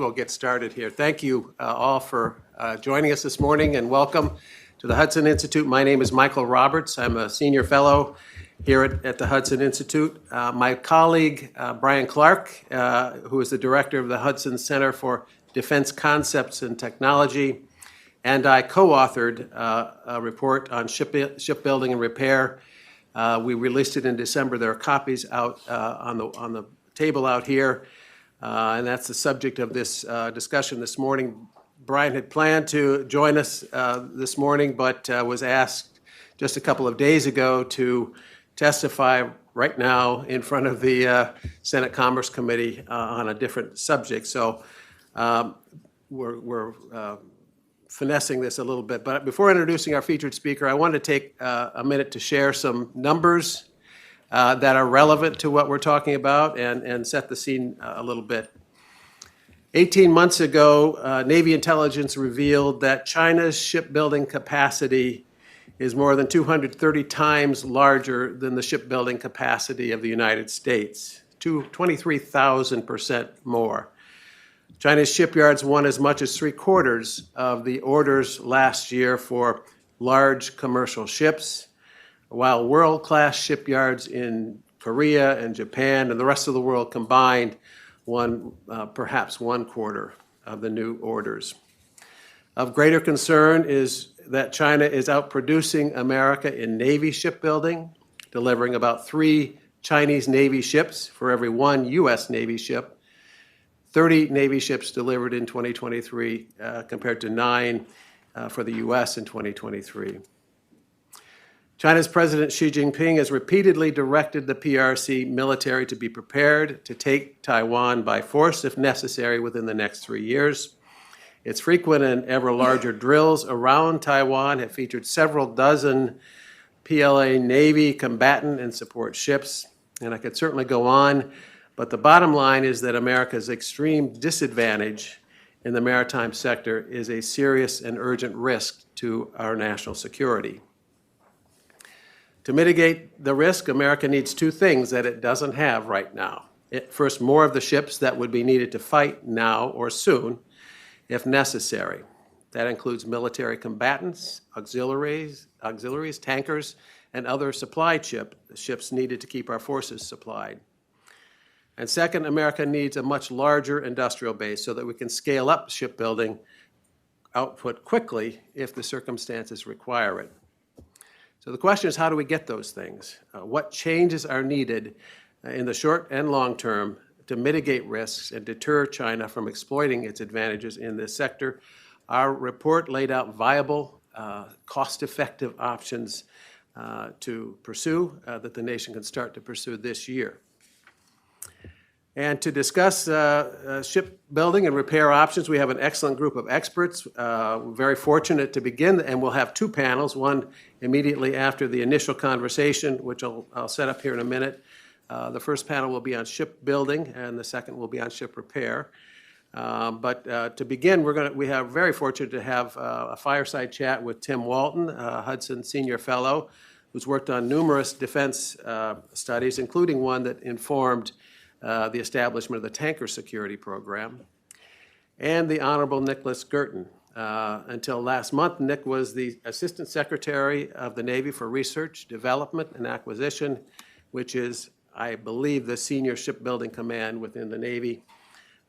We'll get started here. Thank you all for joining us this morning, and welcome to the Hudson Institute. My name is Michael Roberts. I'm a senior fellow here at the Hudson Institute. My colleague, Bryan Clark, who is the director of the Hudson Center for Defense Concepts and Technology, and I co-authored a report on shipbuilding and repair. We released it in December. There are copies out on the table out here. And that's the subject of this discussion this morning. Bryan had planned to join us this morning, but was asked just a couple of days ago to testify right now in front of the Senate Commerce Committee on a different subject. So we're finessing this a little bit. But before introducing our featured speaker, I wanted to take a minute to share some numbers that are relevant to what we're talking about and set the scene a little bit. 18 months ago, Navy intelligence revealed that China's shipbuilding capacity is more than 230 times larger than the shipbuilding capacity of the United States, 23,000% more. China's shipyards won as much as 3/4 of the orders last year for large commercial ships, while world-class shipyards in Korea and Japan and the rest of the world combined won perhaps 1/4 of the new orders. Of greater concern is that China is outproducing America in Navy shipbuilding, delivering about 3 Chinese Navy ships for every 1 U.S. Navy ship, 30 Navy ships delivered in 2023 compared to 9 for the U.S. in 2023. China's President Xi Jinping has repeatedly directed the PRC military to be prepared to take Taiwan by force if necessary within the next 3 years. Its frequent and ever larger drills around Taiwan have featured several dozen PLA Navy combatant and support ships, and I could certainly go on, but the bottom line is that America's extreme disadvantage in the maritime sector is a serious and urgent risk to our national security. To mitigate the risk, America needs 2 things that it doesn't have right now. First, more of the ships that would be needed to fight now or soon, if necessary. That includes military combatants, auxiliaries, tankers, and other supply ships needed to keep our forces supplied. And second, America needs a much larger industrial base so that we can scale up shipbuilding output quickly if the circumstances require it. So the question is, how do we get those things? What changes are needed in the short and long term to mitigate risks and deter China from exploiting its advantages in this sector? Our report laid out viable, cost-effective options to pursue that the nation can start to pursue this year. And to discuss shipbuilding and repair options, we have an excellent group of experts. We're very fortunate to begin, and we'll have 2 panels, one immediately after the initial conversation, which I'll set up here in a minute. The first panel will be on shipbuilding, and the second will be on ship repair. But to begin, we are very fortunate to have a fireside chat with Tim Walton, Hudson Senior Fellow, who's worked on numerous defense studies, including one that informed the establishment of the Tanker Security Program, and the Honorable Nickolas Guertin. Until last month, Nick was the Assistant Secretary of the Navy for Research, Development, and Acquisition, which is, I believe, the senior shipbuilding command within the Navy.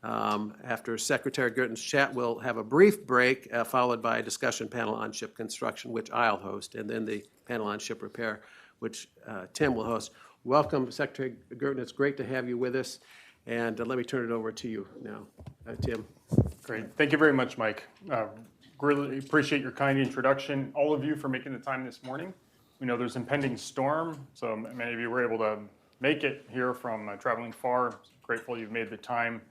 After Secretary Guertin's chat, we'll have a brief break, followed by a discussion panel on ship construction, which I'll host, and then the panel on ship repair, which Tim will host. Welcome, Secretary Guertin. It's great to have you with us. And let me turn it over to you now, Tim. Great. Thank you very much, Mike. Really appreciate your kind introduction. All of you for making the time this morning. We know there's impending storm, so many of you were able to make it here from traveling far. Grateful you've made the time.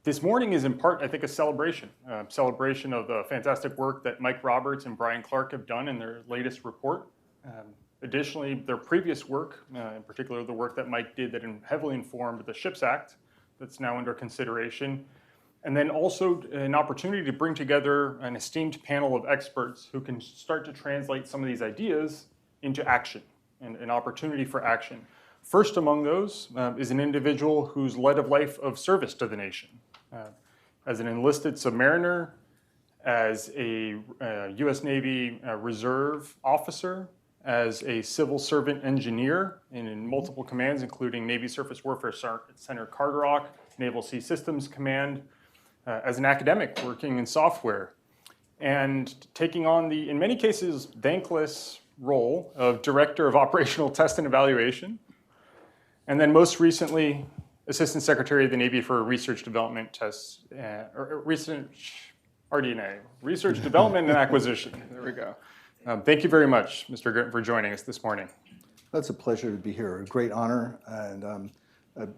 This morning is in part, I think, a celebration of the fantastic work that Mike Roberts and Bryan Clark have done in their latest report. Additionally, their previous work, in particular the work that Mike did that heavily informed the SHIPS Act that's now under consideration, and then also an opportunity to bring together an esteemed panel of experts who can start to translate some of these ideas into action and an opportunity for action. First among those is an individual who's led a life of service to the nation. as an enlisted submariner, as a U.S. Navy Reserve officer, as a civil servant engineer in multiple commands, including Navy Surface Warfare Center Carter Rock, Naval Sea Systems Command, as an academic working in software, and taking on the, in many cases, thankless role of Director of Operational Test and Evaluation, and then most recently, Assistant Secretary of the Navy for Research Development Tests, or Research, RD&A, Research Development and Acquisition. There we go. Thank you very much, Mr. Guertin, for joining us this morning. That's a pleasure to be here. A great honor, and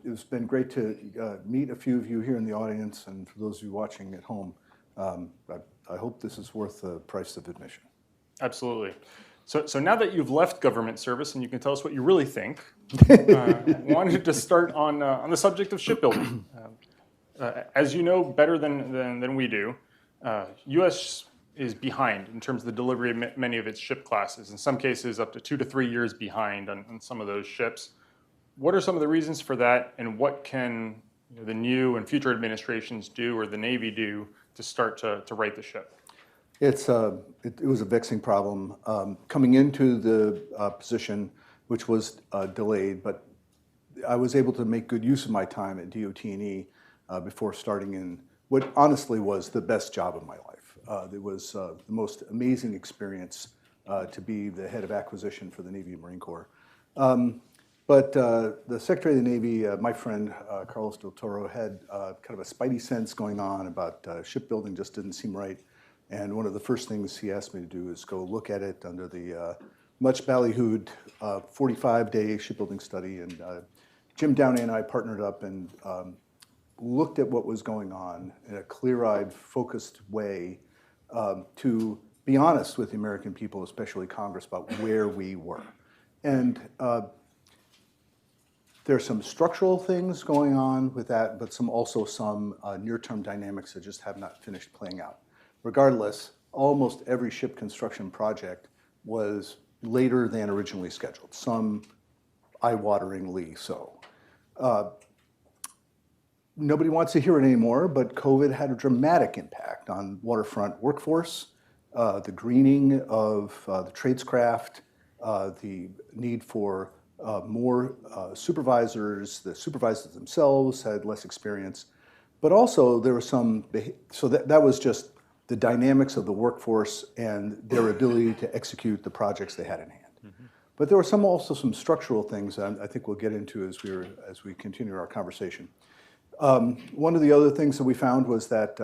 it's been great to meet a few of you here in the audience, and for those of you watching at home, I hope this is worth the price of admission. Absolutely. So now that you've left government service and you can tell us what you really think, wanted to start on the subject of shipbuilding. As you know better than we do, U.S. is behind in terms of the delivery of many of its ship classes. In some cases, up to 2 to 3 years behind on some of those ships. What are some of the reasons for that, and what can the new and future administrations do, or the Navy do, to start to right the ship? It was a vexing problem coming into the position, which was delayed, but I was able to make good use of my time at DOT&E before starting in what honestly was the best job of my life. It was the most amazing experience to be the head of acquisition for the Navy and Marine Corps. But the Secretary of the Navy, my friend Carlos Del Toro, had kind of a spidey sense going on about shipbuilding just didn't seem right. And one of the first things he asked me to do is go look at it under the much ballyhooed 45-day shipbuilding study. And Jim Downey and I partnered up and looked at what was going on in a clear-eyed, focused way to be honest with the American people, especially Congress, about where we were. And there are some structural things going on with that, but also some near-term dynamics that just have not finished playing out. Regardless, almost every ship construction project was later than originally scheduled, some eye-wateringly so. Nobody wants to hear it anymore, but COVID had a dramatic impact on waterfront workforce, the greening of the tradescraft, the need for more supervisors. The supervisors themselves had less experience, but also there was some, so that was just the dynamics of the workforce and their ability to execute the projects they had in hand. Mm-hmm. But there were also some structural things that I think we'll get into as we continue our conversation. One of the other things that we found was that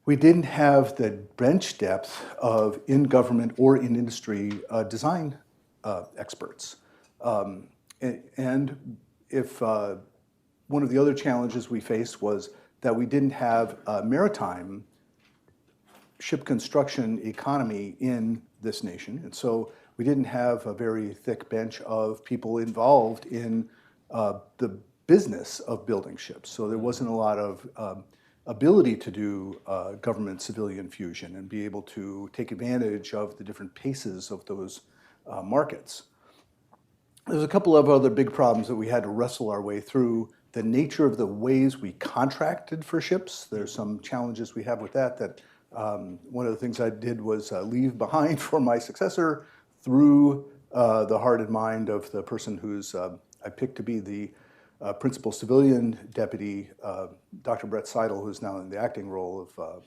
we didn't have the bench depth of in government or in industry design experts. And if one of the other challenges we faced was that we didn't have a maritime ship construction economy in this nation. And so we didn't have a very thick bench of people involved in the business of building ships. So there wasn't a lot of ability to do government civilian fusion and be able to take advantage of the different paces of those markets. There's a couple of other big problems that we had to wrestle our way through. The nature of the ways we contracted for ships, there's some challenges we have with that one of the things I did was leave behind for my successor through the heart and mind of the person who's I picked to be the principal civilian deputy, Dr. Brett Seidel, who's now in the acting role of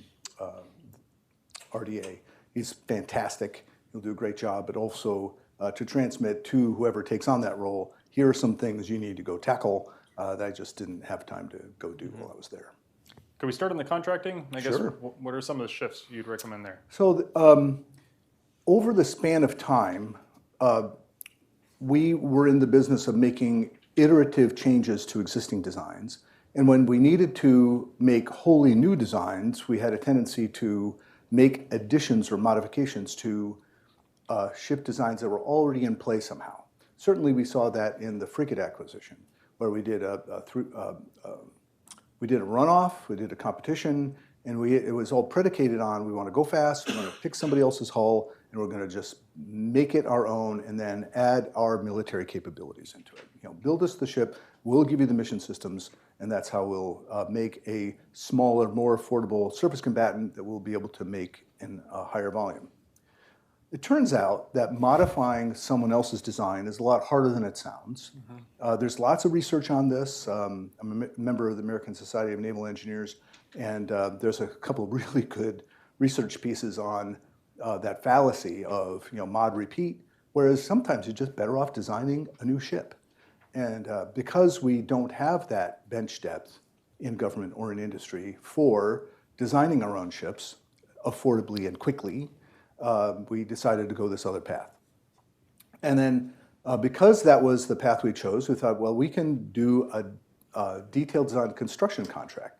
RDA. He's fantastic, he'll do a great job, but also to transmit to whoever takes on that role, here are some things you need to go tackle that I just didn't have time to go do while I was there. Can we start on the contracting? I guess, Sure. What are some of the shifts you'd recommend there? So over the span of time, we were in the business of making iterative changes to existing designs. And when we needed to make wholly new designs, we had a tendency to make additions or modifications to ship designs that were already in place somehow. Certainly we saw that in the frigate acquisition, where we did a runoff, we did a competition, and it was all predicated on we want to go fast, we want to pick somebody else's hull, and we're going to just make it our own and then add our military capabilities into it. Build us the ship, we'll give you the mission systems, and that's how we'll make a smaller, more affordable surface combatant that we'll be able to make in a higher volume. It turns out that modifying someone else's design is a lot harder than it sounds. There's lots of research on this. I'm a member of the American Society of Naval Engineers, and there's a couple of really good research pieces on that fallacy of mod repeat, whereas sometimes you're just better off designing a new ship. And because we don't have that bench depth in government or in industry for designing our own ships affordably and quickly, we decided to go this other path. And then because that was the path we chose, we thought, well, we can do a detailed design construction contract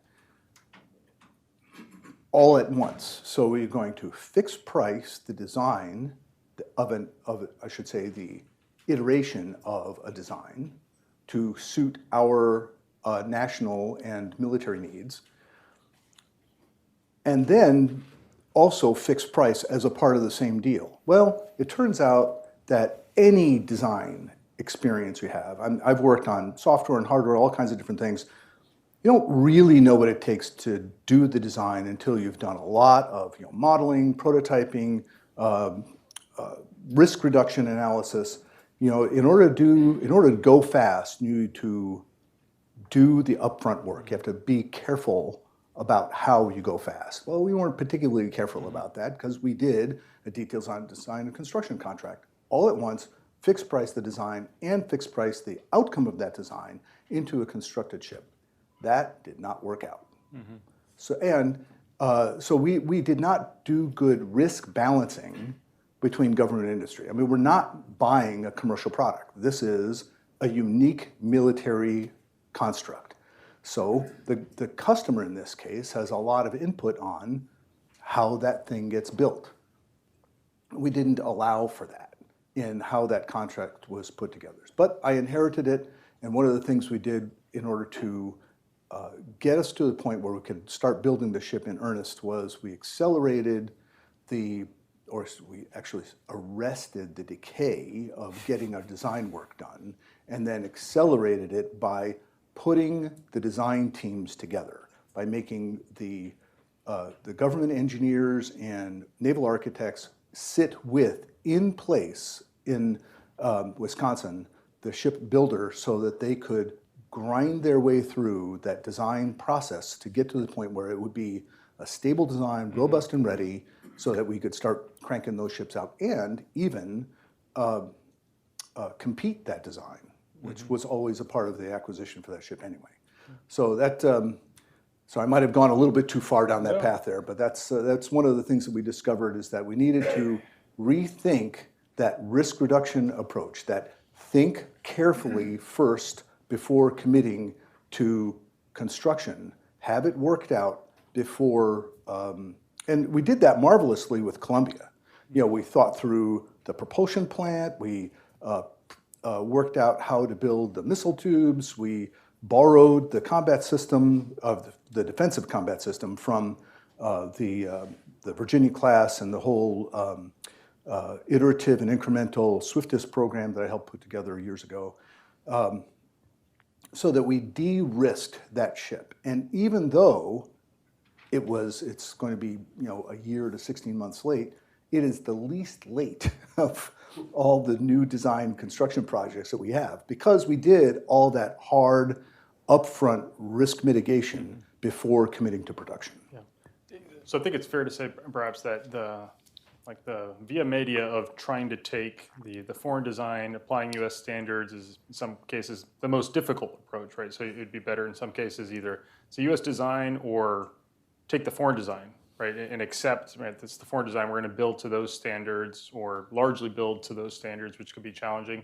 all at once. So we're going to fix price the design I should say, the iteration of a design to suit our national and military needs, and then also fixed price as a part of the same deal. Well, it turns out that any design experience you have, I've worked on software and hardware, all kinds of different things. You don't really know what it takes to do the design until you've done a lot of modeling, prototyping, risk reduction analysis. In order to go fast, you need to do the upfront work. You have to be careful about how you go fast. Well, we weren't particularly careful about that because we did a detailed design and construction contract all at once, fixed price the design and fixed price the outcome of that design into a constructed ship. That did not work out. So we did not do good risk balancing between government and industry. I mean, we're not buying a commercial product. This is a unique military construct. So the customer in this case has a lot of input on how that thing gets built. We didn't allow for that in how that contract was put together. But I inherited it, and one of the things we did in order to get us to the point where we could start building the ship in earnest was we accelerated we actually arrested the decay of getting our design work done, and then accelerated it by putting the design teams together, by making the government engineers and naval architects sit in place in Wisconsin, the shipbuilder, so that they could grind their way through that design process to get to the point where it would be a stable design, robust and ready, so that we could start cranking those ships out and even compete that design, which was always a part of the acquisition for that ship anyway. So that, so I might have gone a little bit too far down that path there, but that's one of the things that we discovered is that we needed to rethink that risk reduction approach, that think carefully first before committing to construction, have it worked out before, and we did that marvelously with Columbia. We thought through the propulsion plant, we worked out how to build the missile tubes, we borrowed the combat system of the defensive combat system from the Virginia class and the whole iterative and incremental swiftest program that I helped put together years ago, so that we de-risked that ship. And even though it's going to be a year to 16 months late, it is the least late of all the new design construction projects that we have, because we did all that hard upfront risk mitigation before committing to production. Yeah. So I think it's fair to say perhaps that the via media of trying to take the foreign design, applying U.S. standards is in some cases the most difficult approach, right? So it'd be better in some cases either it's a U.S. design or take the foreign design, right, and accept, right, this is the foreign design, we're going to build to those standards or largely build to those standards, which could be challenging.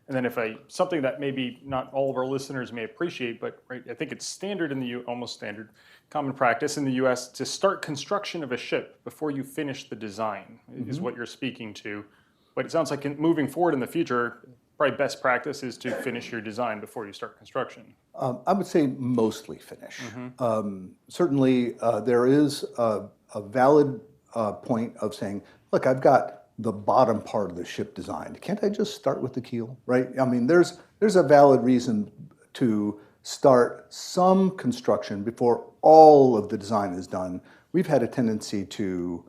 And then something that maybe not all of our listeners may appreciate, but right, I think it's standard almost standard, common practice in the U.S. to start construction of a ship before you finish the design is what you're speaking to. But it sounds like moving forward in the future, probably best practice is to finish your design before you start construction. I would say mostly finish. Certainly, there is a valid point of saying, look, I've got the bottom part of the ship designed. Can't I just start with the keel, right? I mean, there's a valid reason to start some construction before all of the design is done, we've had a tendency to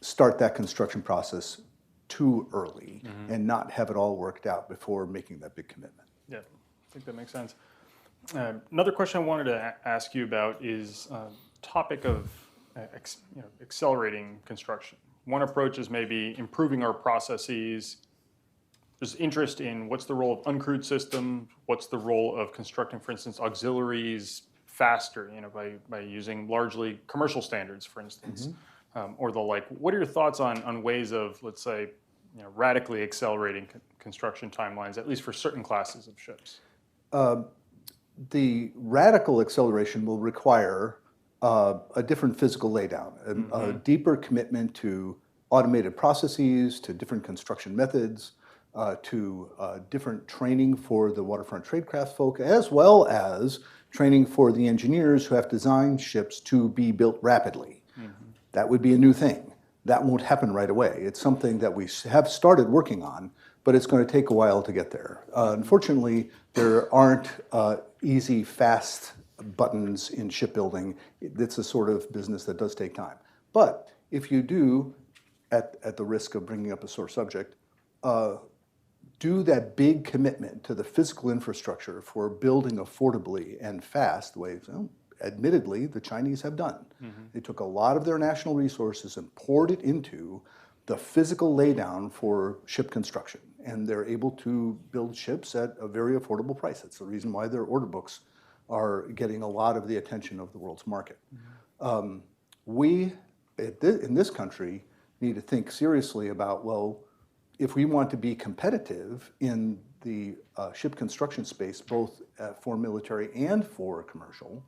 start that construction process too early and not have it all worked out before making that big commitment. Yeah, I think that makes sense. Another question I wanted to ask you about is topic of accelerating construction. One approach is maybe improving our processes. There's interest in what's the role of uncrewed systems, what's the role of constructing, for instance, auxiliaries faster, by using largely commercial standards, for instance, or the like. What are your thoughts on ways of, let's say, radically accelerating construction timelines, at least for certain classes of ships? The radical acceleration will require a different physical laydown, a deeper commitment to automated processes, to different construction methods, to different training for the waterfront tradecraft folk, as well as training for the engineers who have designed ships to be built rapidly. That would be a new thing. That won't happen right away. It's something that we have started working on, but it's going to take a while to get there. Unfortunately, there aren't easy, fast buttons in shipbuilding. It's a sort of business that does take time. But if you do, at the risk of bringing up a sore subject, do that big commitment to the physical infrastructure for building affordably and fast, the way, admittedly, the Chinese have done. They took a lot of their national resources and poured it into the physical laydown for ship construction. And they're able to build ships at a very affordable price. That's the reason why their order books are getting a lot of the attention of the world's market. We, in this country, need to think seriously about, well, if we want to be competitive in the ship construction space, both for military and for commercial,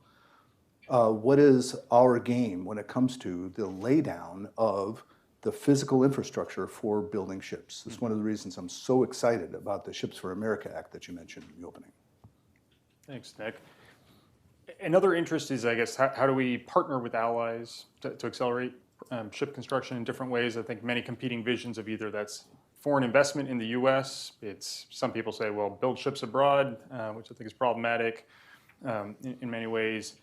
what is our game when it comes to the laydown of the physical infrastructure for building ships? This is one of the reasons I'm so excited about the Ships for America Act that you mentioned in the opening. Thanks, Nick. Another interest is, I guess, how do we partner with allies to accelerate ship construction in different ways? I think many competing visions of either that's foreign investment in the U.S. It's, some people say, well, build ships abroad, which I think is problematic in many ways.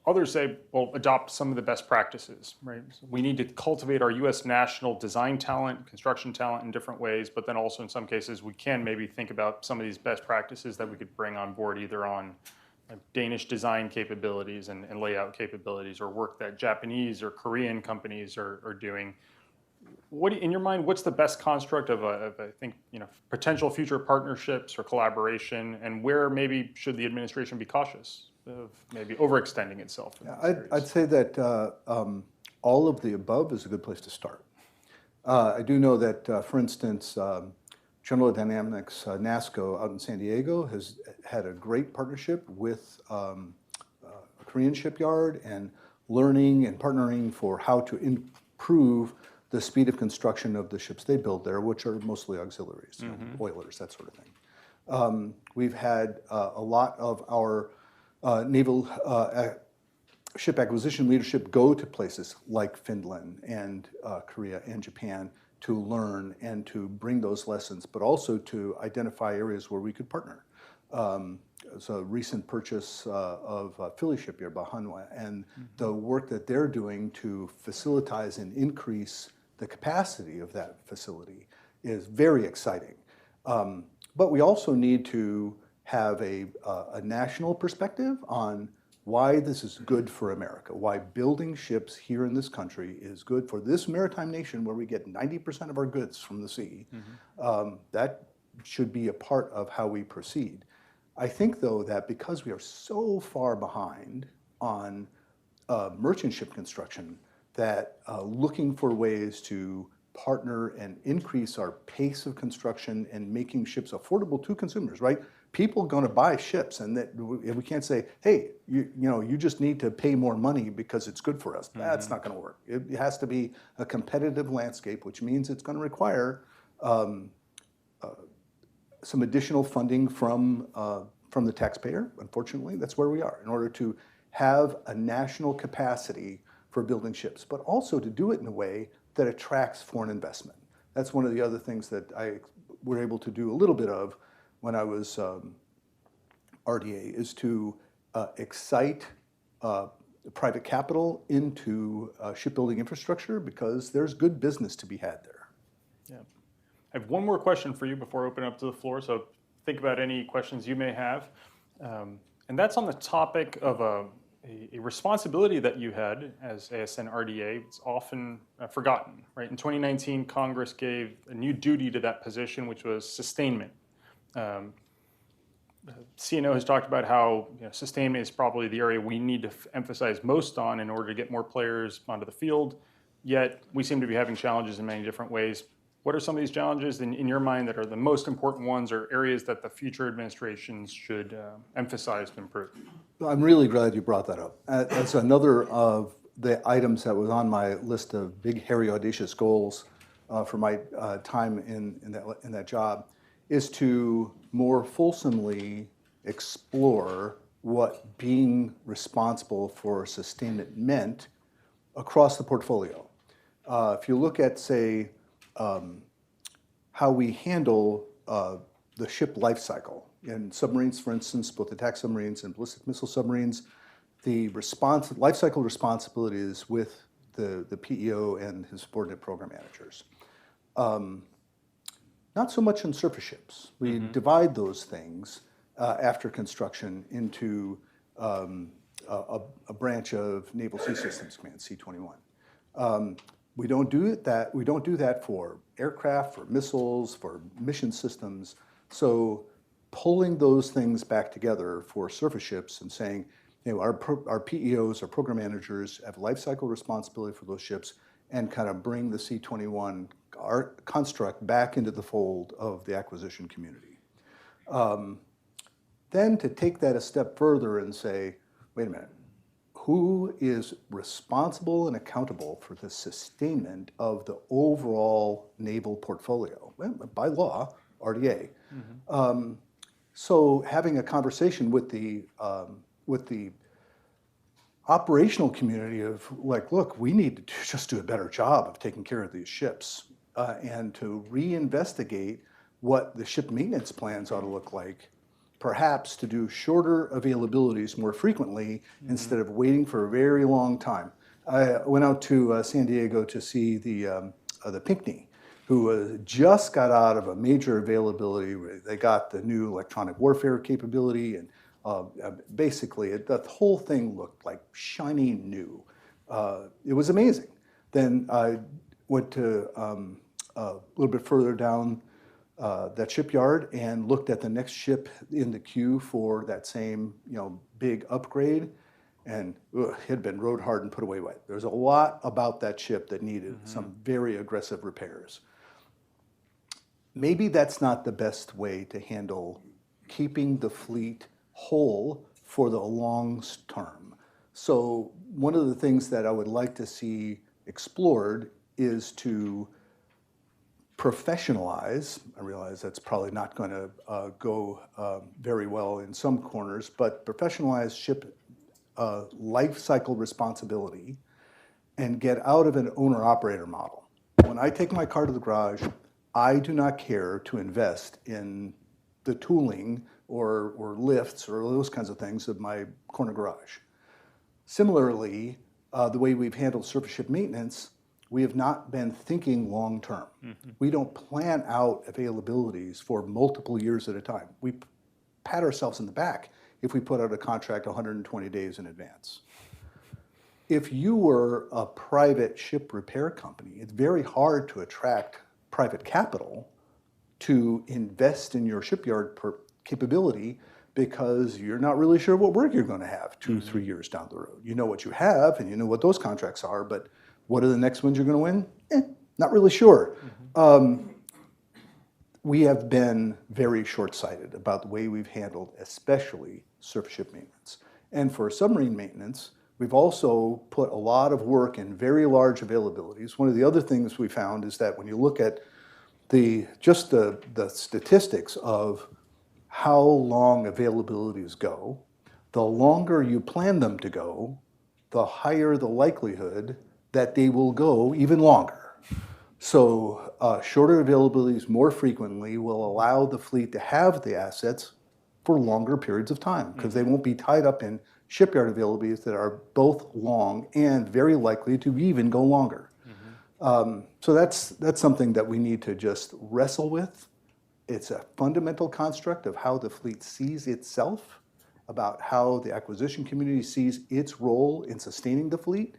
Others say, well, adopt some of the best practices, right? So we need to cultivate our U.S. national design talent, construction talent in different ways, but then also in some cases we can maybe think about some of these best practices that we could bring on board either on Danish design capabilities and layout capabilities, or work that Japanese or Korean companies are doing. What, in your mind, what's the best construct of I think, potential future partnerships or collaboration, and where maybe should the administration be cautious of maybe overextending itself? I'd say that all of the above is a good place to start. I do know that, for instance, General Dynamics NASCO out in San Diego has had a great partnership with a Korean shipyard and learning and partnering for how to improve the speed of construction of the ships they build there, which are mostly auxiliaries, oilers, that sort of thing. We've had a lot of our naval ship acquisition leadership go to places like Finland and Korea and Japan to learn and to bring those lessons, but also to identify areas where we could partner. It's a recent purchase of Philly Shipyard by Hanwha, and the work that they're doing to facilitize and increase the capacity of that facility is very exciting. But we also need to have a national perspective on why this is good for America, why building ships here in this country is good for this maritime nation where we get 90% of our goods from the sea. That should be a part of how we proceed. I think, though, that because we are so far behind on merchant ship construction, that looking for ways to partner and increase our pace of construction and making ships affordable to consumers, right? People are going to buy ships, and that we can't say, hey, you just need to pay more money because it's good for us. That's not going to work. It has to be a competitive landscape, which means it's going to require some additional funding from the taxpayer. Unfortunately, that's where we are, in order to have a national capacity for building ships, but also to do it in a way that attracts foreign investment. That's one of the other things that I were able to do a little bit of when I was RDA is to excite private capital into shipbuilding infrastructure because there's good business to be had there. Yeah. I have one more question for you before I open up to the floor, so think about any questions you may have. And that's on the topic of a responsibility that you had as ASN RDA. It's often forgotten, right? In 2019, Congress gave a new duty to that position, which was sustainment. CNO has talked about how sustainment is probably the area we need to emphasize most on in order to get more players onto the field, yet we seem to be having challenges in many different ways. What are some of these challenges in your mind that are the most important ones or areas that the future administrations should emphasize to improve? I'm really glad you brought that up. That's another of the items that was on my list of big, hairy, audacious goals for my time in that job, is to more fulsomely explore what being responsible for sustainment meant across the portfolio. If you look at, say, how we handle the ship life cycle. In submarines, for instance, both attack submarines and ballistic missile submarines, the life cycle responsibility is with the PEO and his subordinate program managers. Not so much on surface ships. We divide those things after construction into a branch of Naval Sea Systems Command, C-21. We don't do that for aircraft, for missiles, for mission systems. So pulling those things back together for surface ships and saying, our PEOs, our program managers, have life cycle responsibility for those ships and kind of bring the C-21 construct back into the fold of the acquisition community. Then to take that a step further and say, wait a minute, who is responsible and accountable for the sustainment of the overall naval portfolio? Well, by law, RDA. So having a conversation with the operational community of like, look, we need to just do a better job of taking care of these ships and to reinvestigate what the ship maintenance plans ought to look like, perhaps to do shorter availabilities more frequently instead of waiting for a very long time. I went out to San Diego to see the Pinckney, who just got out of a major availability. They got the new electronic warfare capability, and basically the whole thing looked like shiny new. It was amazing. Then I went to a little bit further down that shipyard and looked at the next ship in the queue for that same big upgrade, and it had been rode hard and put away wet. There's a lot about that ship that needed some very aggressive repairs. Maybe that's not the best way to handle keeping the fleet whole for the long term. So one of the things that I would like to see explored is to professionalize. I realize that's probably not going to go very well in some corners, but professionalize ship life cycle responsibility and get out of an owner-operator model. When I take my car to the garage, I do not care to invest in the tooling or lifts or those kinds of things of my corner garage. Similarly, the way we've handled surface ship maintenance, we have not been thinking long term. We don't plan out availabilities for multiple years at a time. We pat ourselves in the back if we put out a contract 120 days in advance. If you were a private ship repair company, it's very hard to attract private capital to invest in your shipyard capability because you're not really sure what work you're going to have 2-3 years down the road. You know what you have and you know what those contracts are, but what are the next ones you're going to win? Not really sure. We have been very short-sighted about the way we've handled especially surface ship maintenance. And for submarine maintenance, we've also put a lot of work in very large availabilities. One of the other things we found is that when you look at the statistics of how long availabilities go, the longer you plan them to go, the higher the likelihood that they will go even longer. So shorter availabilities more frequently will allow the fleet to have the assets for longer periods of time because they won't be tied up in shipyard availabilities that are both long and very likely to even go longer. So that's something that we need to just wrestle with. It's a fundamental construct of how the fleet sees itself, about how the acquisition community sees its role in sustaining the fleet.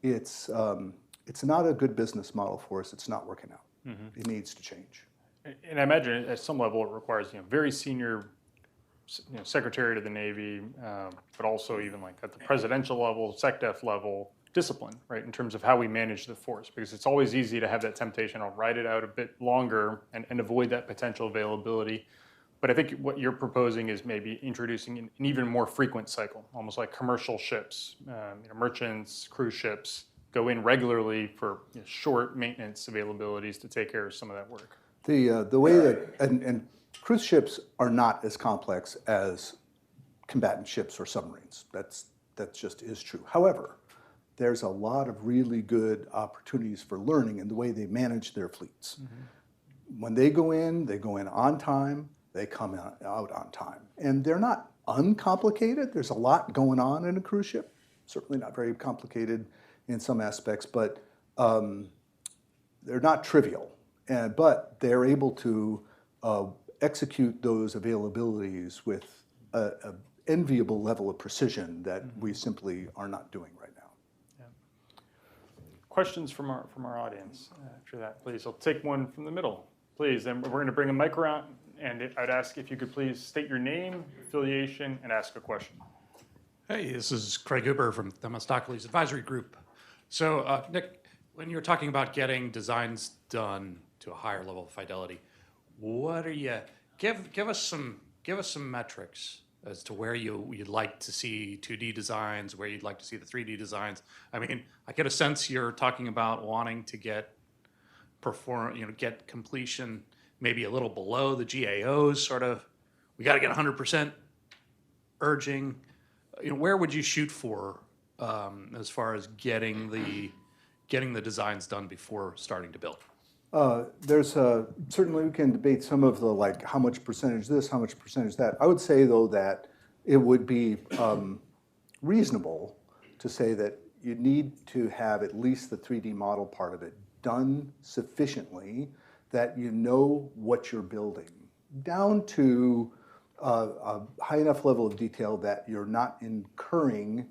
It's not a good business model for us. It's not working out. It needs to change. And I imagine at some level it requires very senior Secretary to the Navy, but also even like at the presidential level, SecDef level, discipline, right, in terms of how we manage the force, because it's always easy to have that temptation, I'll ride it out a bit longer and avoid that potential availability. But I think what you're proposing is maybe introducing an even more frequent cycle, almost like commercial ships, merchants, cruise ships, go in regularly for short maintenance availabilities to take care of some of that work. The way that, and cruise ships are not as complex as combatant ships or submarines. That just is true. However, there's a lot of really good opportunities for learning in the way they manage their fleets. When they go in on time, they come out on time. And they're not uncomplicated. There's a lot going on in a cruise ship. Certainly not very complicated in some aspects, but they're not trivial. But they're able to execute those availabilities with an enviable level of precision that we simply are not doing right now. Yeah. Questions from our audience after that, please. I'll take one from the middle, please. And we're going to bring a mic around, and I'd ask if you could please state your name, affiliation, and ask a question. Hey, this is Craig Huber from Themistocles Advisory Group. So, Nick, when you're talking about getting designs done to a higher level of fidelity, what are you give us some metrics as to where you'd like to see 2D designs, where you'd like to see the 3D designs? I mean, I get a sense you're talking about wanting to get completion maybe a little below the GAOs, sort of. We got to get 100% urging. Where would you shoot for as far as getting the designs done before starting to build? There's certainly we can debate some of the how much percentage this, how much percentage that. I would say though that it would be reasonable to say that you need to have at least the 3D model part of it done sufficiently that you know what you're building, down to a high enough level of detail that you're not incurring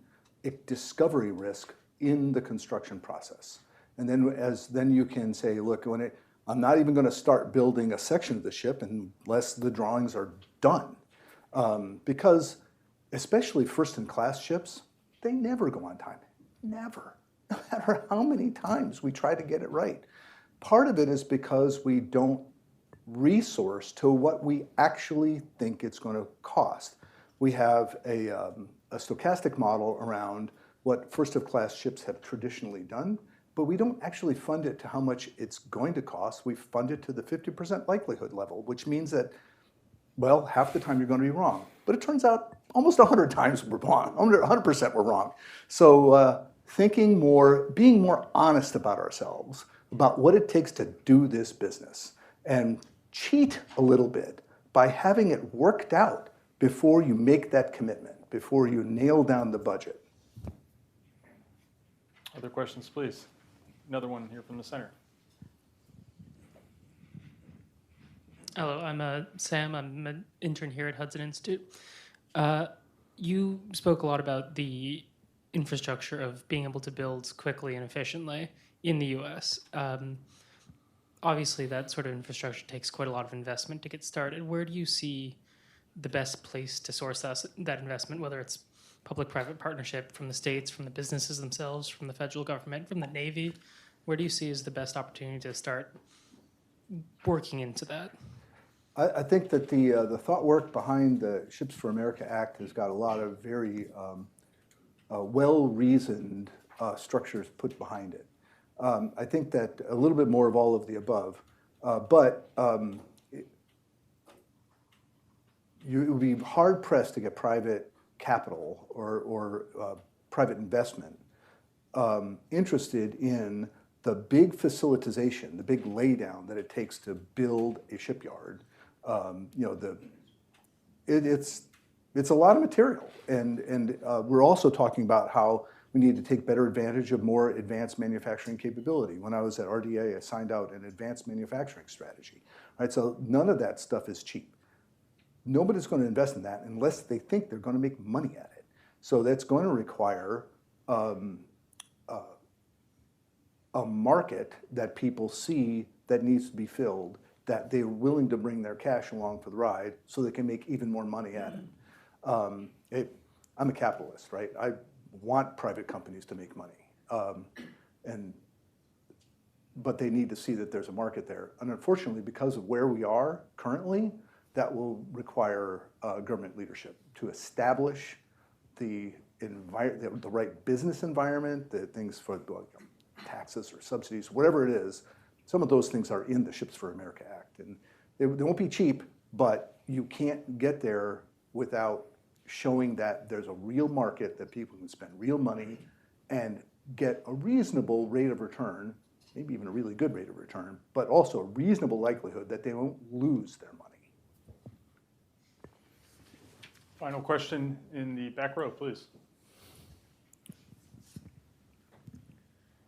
a discovery risk in the construction process. And then you can say, look, I'm not even going to start building a section of the ship unless the drawings are done. Because especially first-in-class ships, they never go on time. Never. No matter how many times we try to get it right. Part of it is because we don't resource to what we actually think it's going to cost. We have a stochastic model around what first-of-class ships have traditionally done, but we don't actually fund it to how much it's going to cost. We fund it to the 50% likelihood level, which means that, well, half the time you're going to be wrong. But it turns out almost 100 times we're wrong, 100% we're wrong. So thinking more, being more honest about ourselves, about what it takes to do this business, and cheat a little bit by having it worked out before you make that commitment, before you nail down the budget. Other questions, please? Another one here from the center. Hello, I'm Sam. I'm an intern here at Hudson Institute. You spoke a lot about the infrastructure of being able to build quickly and efficiently in the U.S. Obviously, that sort of infrastructure takes quite a lot of investment to get started. Where do you see the best place to source that investment, whether it's public-private partnership from the states, from the businesses themselves, from the federal government, from the Navy? Where do you see is the best opportunity to start working into that? I think that the thought work behind the Ships for America Act has got a lot of very well-reasoned structures put behind it. I think that a little bit more of all of the above, but you would be hard-pressed to get private capital or private investment interested in the big facilitization, the big laydown that it takes to build a shipyard. it's a lot of material. And we're also talking about how we need to take better advantage of more advanced manufacturing capability. When I was at RDA, I signed out an advanced manufacturing strategy, right? So none of that stuff is cheap. Nobody's going to invest in that unless they think they're going to make money at it. So that's going to require a market that people see that needs to be filled, that they're willing to bring their cash along for the ride so they can make even more money at it. I'm a capitalist, right? I want private companies to make money, but they need to see that there's a market there. And unfortunately, because of where we are currently, that will require government leadership to establish the right business environment, the things for taxes or subsidies, whatever it is. Some of those things are in the Ships for America Act, and they won't be cheap, but you can't get there without showing that there's a real market, that people can spend real money and get a reasonable rate of return, maybe even a really good rate of return, but also a reasonable likelihood that they won't lose their money. Final question in the back row, please.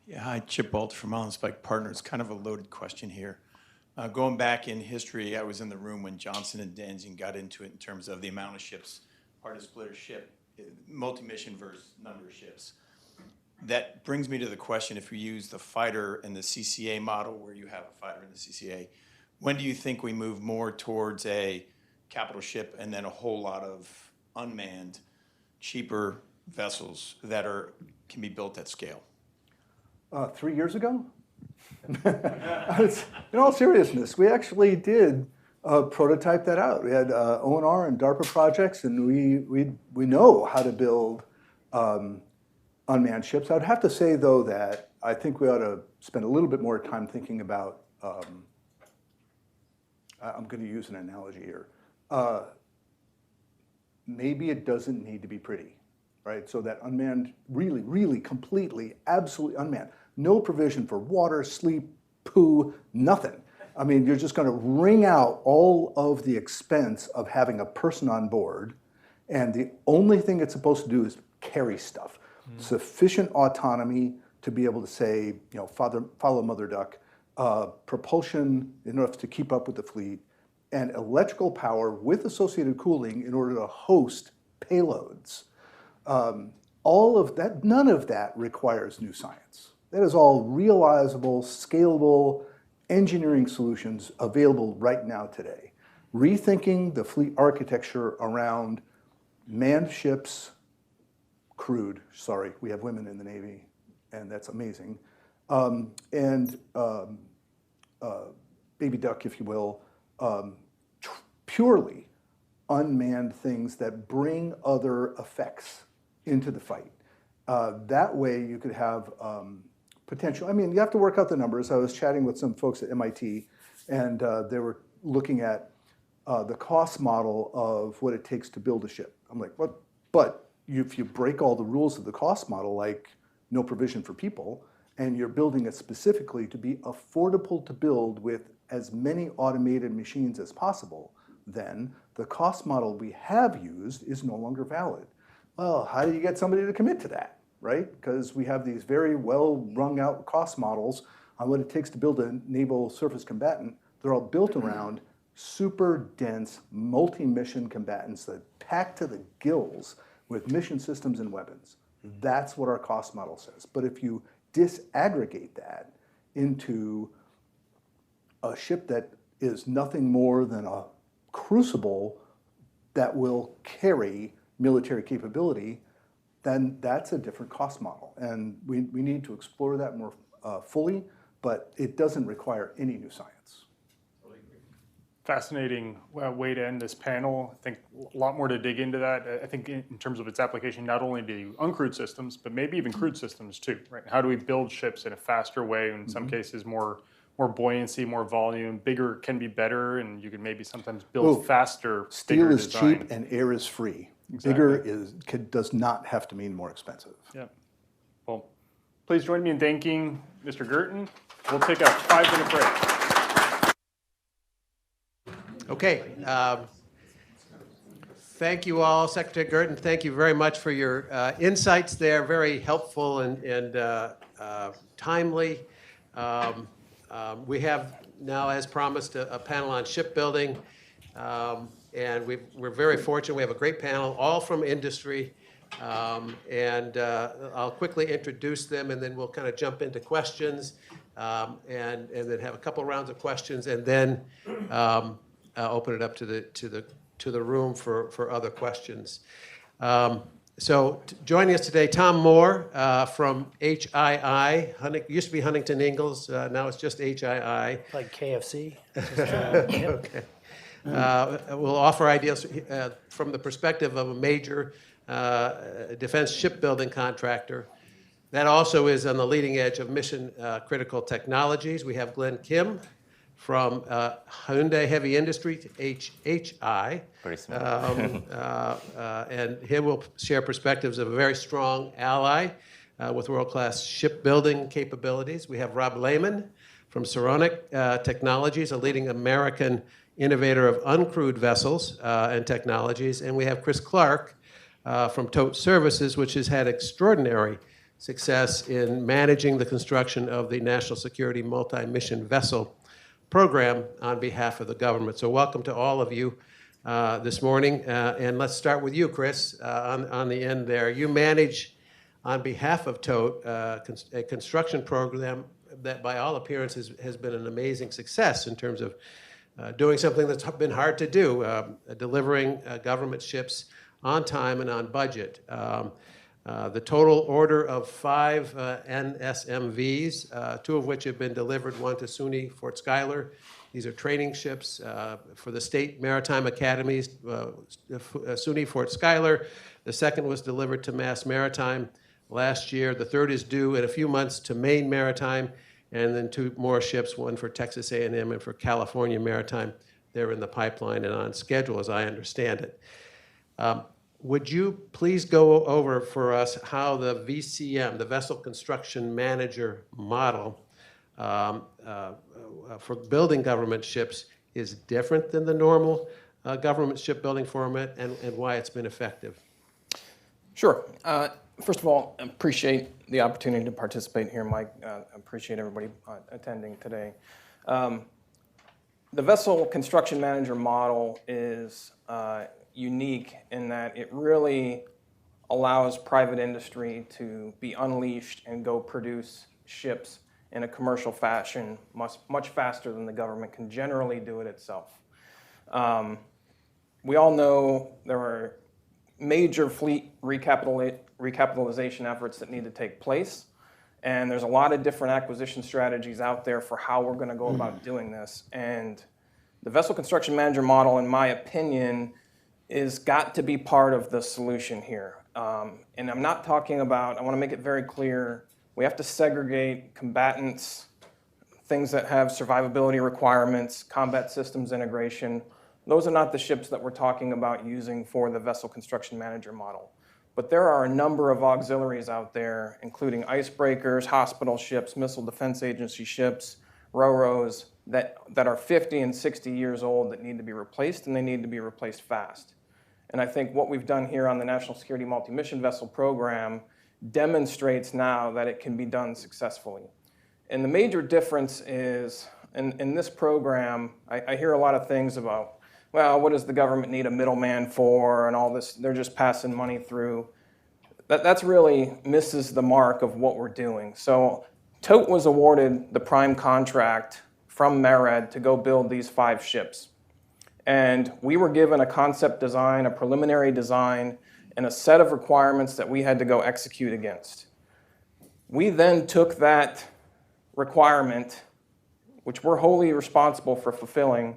Yeah, hi, Chip Bolt from Allen Spike Partners. Kind of a loaded question here. Going back in history, I was in the room when Johnson and Danzig got into it in terms of the amount of ships, hard to split a ship, multi-mission versus number of ships. That brings me to the question, if we use the fighter and the CCA model, where you have a fighter in the CCA, when do you think we move more towards a capital ship and then a whole lot of unmanned, cheaper vessels that can be built at scale? 3 years ago? In all seriousness, we actually did prototype that out. We had ONR and DARPA projects, and we know how to build unmanned ships. I would have to say, though, that I think we ought to spend a little bit more time thinking about, I'm going to use an analogy here. Maybe it doesn't need to be pretty, right? So that unmanned, really, really completely, absolutely unmanned. No provision for water, sleep, poo, nothing. I mean, you're just going to wring out all of the expense of having a person on board, and the only thing it's supposed to do is carry stuff. Sufficient autonomy to be able to say, follow mother duck, propulsion enough to keep up with the fleet, and electrical power with associated cooling in order to host payloads. All of that, none of that requires new science. That is all realizable, scalable engineering solutions available right now today. Rethinking the fleet architecture around manned ships, crewed, sorry, we have women in the Navy, and that's amazing, and baby duck, if you will, purely unmanned things that bring other effects into the fight. That way you could have potential. I mean, you have to work out the numbers. I was chatting with some folks at MIT, and they were looking at the cost model of what it takes to build a ship. I'm like, what? But if you break all the rules of the cost model, like no provision for people, and you're building it specifically to be affordable to build with as many automated machines as possible, then the cost model we have used is no longer valid. Well, how do you get somebody to commit to that, right? Because we have these very well wrung out cost models on what it takes to build a naval surface combatant. They're all built around super dense, multi-mission combatants that pack to the gills with mission systems and weapons. That's what our cost model says. But if you disaggregate that into a ship that is nothing more than a crucible that will carry military capability, then that's a different cost model. And we need to explore that more fully, but it doesn't require any new science. Fascinating way to end this panel. I think a lot more to dig into that. I think in terms of its application, not only to uncrewed systems, but maybe even crewed systems too, right? How do we build ships in a faster way? In some cases, more buoyancy, more volume, bigger can be better, and you can maybe sometimes build faster. Steel is design. cheap and air is free. Exactly. Bigger does not have to mean more expensive. Yeah. Well, please join me in thanking Mr. Guertin. We'll take a 5-minute break. thank you all. Secretary Guertin, thank you very much for your insights there, very helpful and timely. We have now, as promised, a panel on shipbuilding, and we're very fortunate. We have a great panel, all from industry, and I'll quickly introduce them, and then we'll kind of jump into questions, and then have a couple rounds of questions, and then open it up to the room for other questions. Joining us today, Tom Moore from HII, used to be Huntington Ingalls, now it's just HII. Like KFC? Okay. We'll offer ideas from the perspective of a major defense shipbuilding contractor that also is on the leading edge of mission critical technologies. We have Glenn Kim from Hyundai Heavy Industry, HHI. Pretty smart. And he will share perspectives of a very strong ally with world-class shipbuilding capabilities. We have Rob Lehman from Saronic Technologies, a leading American innovator of uncrewed vessels and technologies. And we have Chris Clark from Tote Services, which has had extraordinary success in managing the construction of the National Security Multi-Mission Vessel program on behalf of the government. So welcome to all of you this morning. And let's start with you, Chris, on the end there. You manage, on behalf of Tote, a construction program that by all appearances has been an amazing success in terms of doing something that's been hard to do, delivering government ships on time and on budget. The total order of 5 NSMVs, 2 of which have been delivered, one to SUNY Fort Schuyler. These are training ships for the state maritime academies, SUNY Fort Schuyler. The second was delivered to Mass Maritime last year. The third is due in a few months to Maine Maritime, and then 2 more ships, one for Texas A&M and for California Maritime. They're in the pipeline and on schedule, as I understand it. Would you please go over for us how the VCM, the Vessel Construction Manager model for building government ships is different than the normal government shipbuilding format and why it's been effective? Sure. First of all, I appreciate the opportunity to participate here, Mike. I appreciate everybody attending today. The Vessel Construction Manager model is unique in that it really allows private industry to be unleashed and go produce ships in a commercial fashion much faster than the government can generally do it itself. We all know there are major fleet recapitalization efforts that need to take place, and there's a lot of different acquisition strategies out there for how we're going to go about doing this. And the Vessel Construction Manager model, in my opinion, is got to be part of the solution here. And I'm not talking about, I want to make it very clear, we have to segregate combatants, things that have survivability requirements, combat systems integration. Those are not the ships that we're talking about using for the Vessel Construction Manager model. But there are a number of auxiliaries out there, including icebreakers, hospital ships, Missile Defense Agency ships, ROROs, that are 50 and 60 years old that need to be replaced, and they need to be replaced fast. And I think what we've done here on the National Security Multi-Mission Vessel Program demonstrates now that it can be done successfully. And the major difference is, in this program, I hear a lot of things about, well, what does the government need a middleman for and all this? They're just passing money through. That's really misses the mark of what we're doing. So Tote was awarded the prime contract from MERED to go build these 5 ships. And we were given a concept design, a preliminary design, and a set of requirements that we had to go execute against. We then took that requirement, which we're wholly responsible for fulfilling,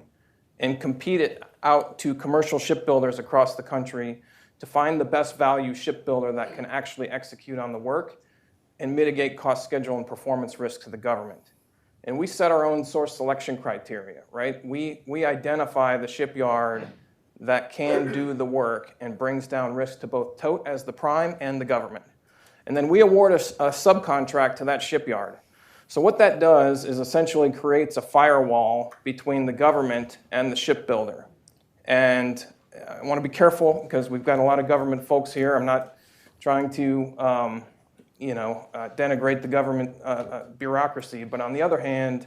and compete it out to commercial shipbuilders across the country to find the best value shipbuilder that can actually execute on the work and mitigate cost, schedule, and performance risk to the government. And we set our own source selection criteria, right? We identify the shipyard that can do the work and brings down risk to both Tote as the prime and the government. And then we award a subcontract to that shipyard. So what that does is essentially creates a firewall between the government and the shipbuilder. And I want to be careful because we've got a lot of government folks here. I'm not trying to, denigrate the government bureaucracy, but on the other hand,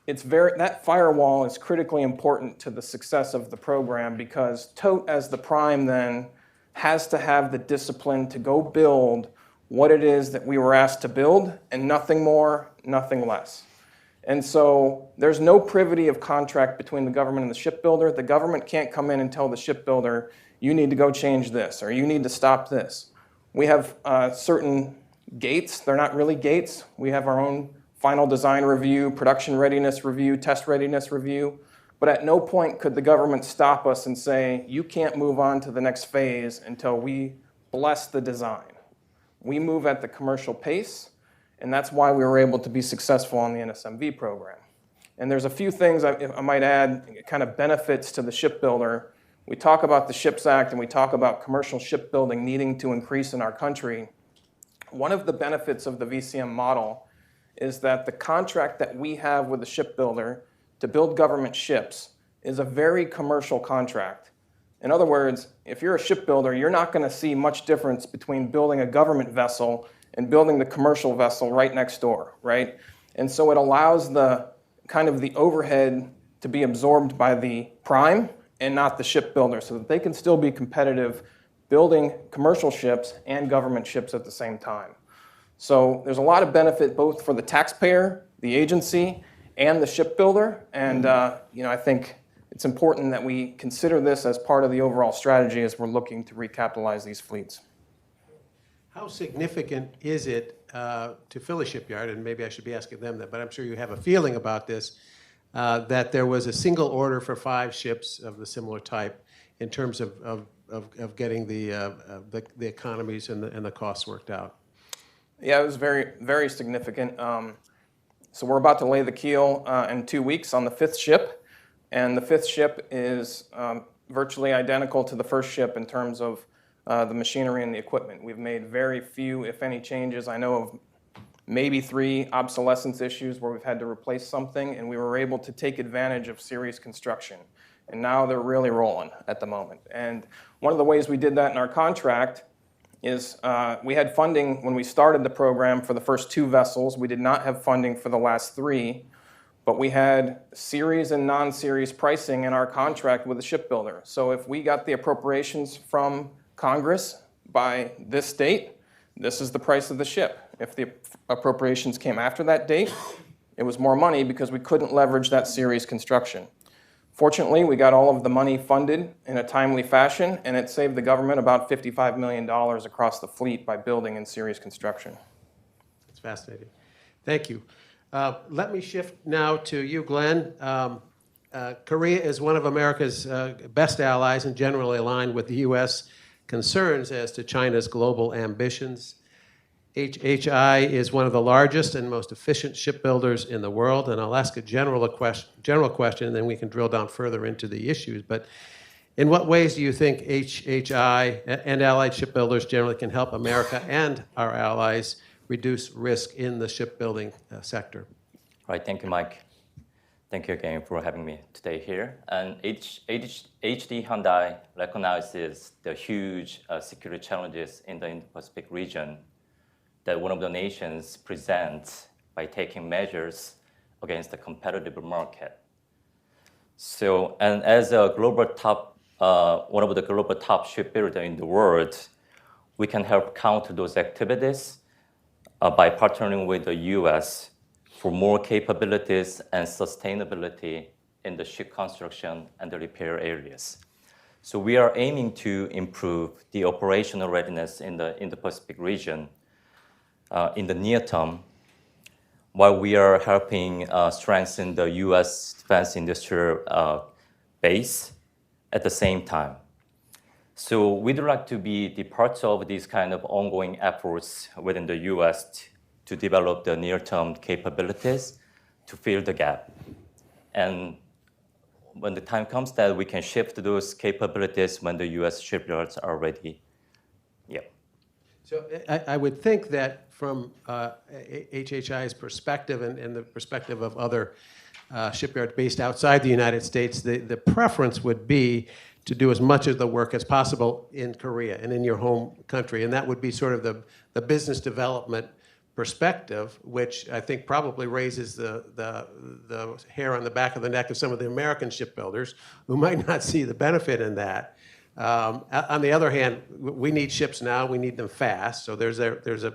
that firewall is critically important to the success of the program because TOTE as the prime then has to have the discipline to go build what it is that we were asked to build and nothing more, nothing less. And so there's no privity of contract between the government and the shipbuilder. The government can't come in and tell the shipbuilder, you need to go change this or you need to stop this. We have certain gates. They're not really gates. We have our own final design review, production readiness review, test readiness review. But at no point could the government stop us and say, you can't move on to the next phase until we bless the design. We move at the commercial pace, and that's why we were able to be successful on the NSMV program. And there's a few things I might add, kind of benefits to the shipbuilder. We talk about the SHIPS Act and we talk about commercial shipbuilding needing to increase in our country. One of the benefits of the VCM model is that the contract that we have with the shipbuilder to build government ships is a very commercial contract. In other words, if you're a shipbuilder, you're not going to see much difference between building a government vessel and building the commercial vessel right next door, right? And so it allows the kind of the overhead to be absorbed by the prime and not the shipbuilder so that they can still be competitive building commercial ships and government ships at the same time. So there's a lot of benefit both for the taxpayer, the agency, and the shipbuilder. And I think it's important that we consider this as part of the overall strategy as we're looking to recapitalize these fleets. How significant is it to Philly Shipyard, and maybe I should be asking them that, but I'm sure you have a feeling about this, that there was a single order for 5 ships of the similar type in terms of getting the economies and the costs worked out? Yeah, it was very, very significant. So we're about to lay the keel in 2 weeks on the 5th ship, and the 5th ship is virtually identical to the first ship in terms of the machinery and the equipment. We've made very few, if any, changes. I know of maybe 3 obsolescence issues where we've had to replace something, and we were able to take advantage of series construction. And now they're really rolling at the moment. And one of the ways we did that in our contract is we had funding when we started the program for the first 2 vessels. We did not have funding for the last 3, but we had series and non-series pricing in our contract with the shipbuilder. So if we got the appropriations from Congress by this date, this is the price of the ship. If the appropriations came after that date, it was more money because we couldn't leverage that series construction. Fortunately, we got all of the money funded in a timely fashion, and it saved the government about $55 million across the fleet by building in series construction. That's fascinating. Thank you. Let me shift now to you, Glenn. Korea is one of America's best allies and generally aligned with the U.S. concerns as to China's global ambitions. HHI is one of the largest and most efficient shipbuilders in the world, and I'll ask a general question, and then we can drill down further into the issues. But in what ways do you think HHI and allied shipbuilders generally can help America and our allies reduce risk in the shipbuilding sector? Right, thank you, Mike. Thank you again for having me today here. And HD Hyundai recognizes the huge security challenges in the Indo-Pacific region that one of the nations presents by taking measures against the competitive market. So, and as a global top, one of the global top shipbuilder in the world, we can help counter those activities by partnering with the U.S. for more capabilities and sustainability in the ship construction and the repair areas. So we are aiming to improve the operational readiness in the Pacific region in the near term, while we are helping strengthen the U.S. defense industrial base at the same time. So we'd like to be the parts of these kind of ongoing efforts within the U.S. to develop the near-term capabilities to fill the gap. And when the time comes that we can shift those capabilities when the U.S. shipyards are ready. Yeah. So I would think that from HHI's perspective and the perspective of other shipyards based outside the United States, the preference would be to do as much of the work as possible in Korea and in your home country. And that would be sort of the business development perspective, which I think probably raises the hair on the back of the neck of some of the American shipbuilders who might not see the benefit in that. On the other hand, we need ships now, we need them fast, so there's an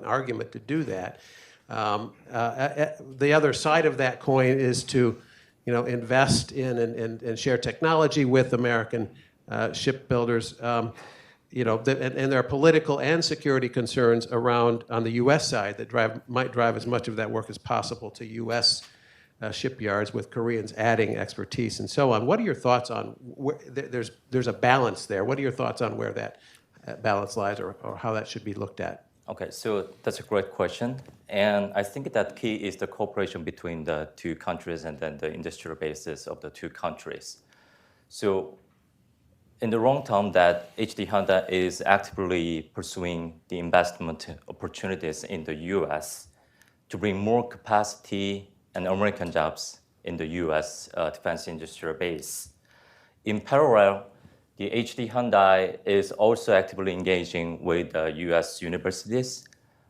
argument to do that. The other side of that coin is to invest in and share technology with American shipbuilders. And there are political and security concerns around on the U.S. side that might drive as much of that work as possible to U.S. Shipyards, with Koreans adding expertise and so on. What are your thoughts on there's a balance there? What are your thoughts on where that balance lies, or how that should be looked at? Okay, so that's a great question. And I think that key is the cooperation between the two countries and then the industrial bases of the two countries. So in the long term, that HD Honda is actively pursuing the investment opportunities in the US to bring more capacity and American jobs in the US defense industrial base. In parallel, the HD Hyundai is also actively engaging with U.S. universities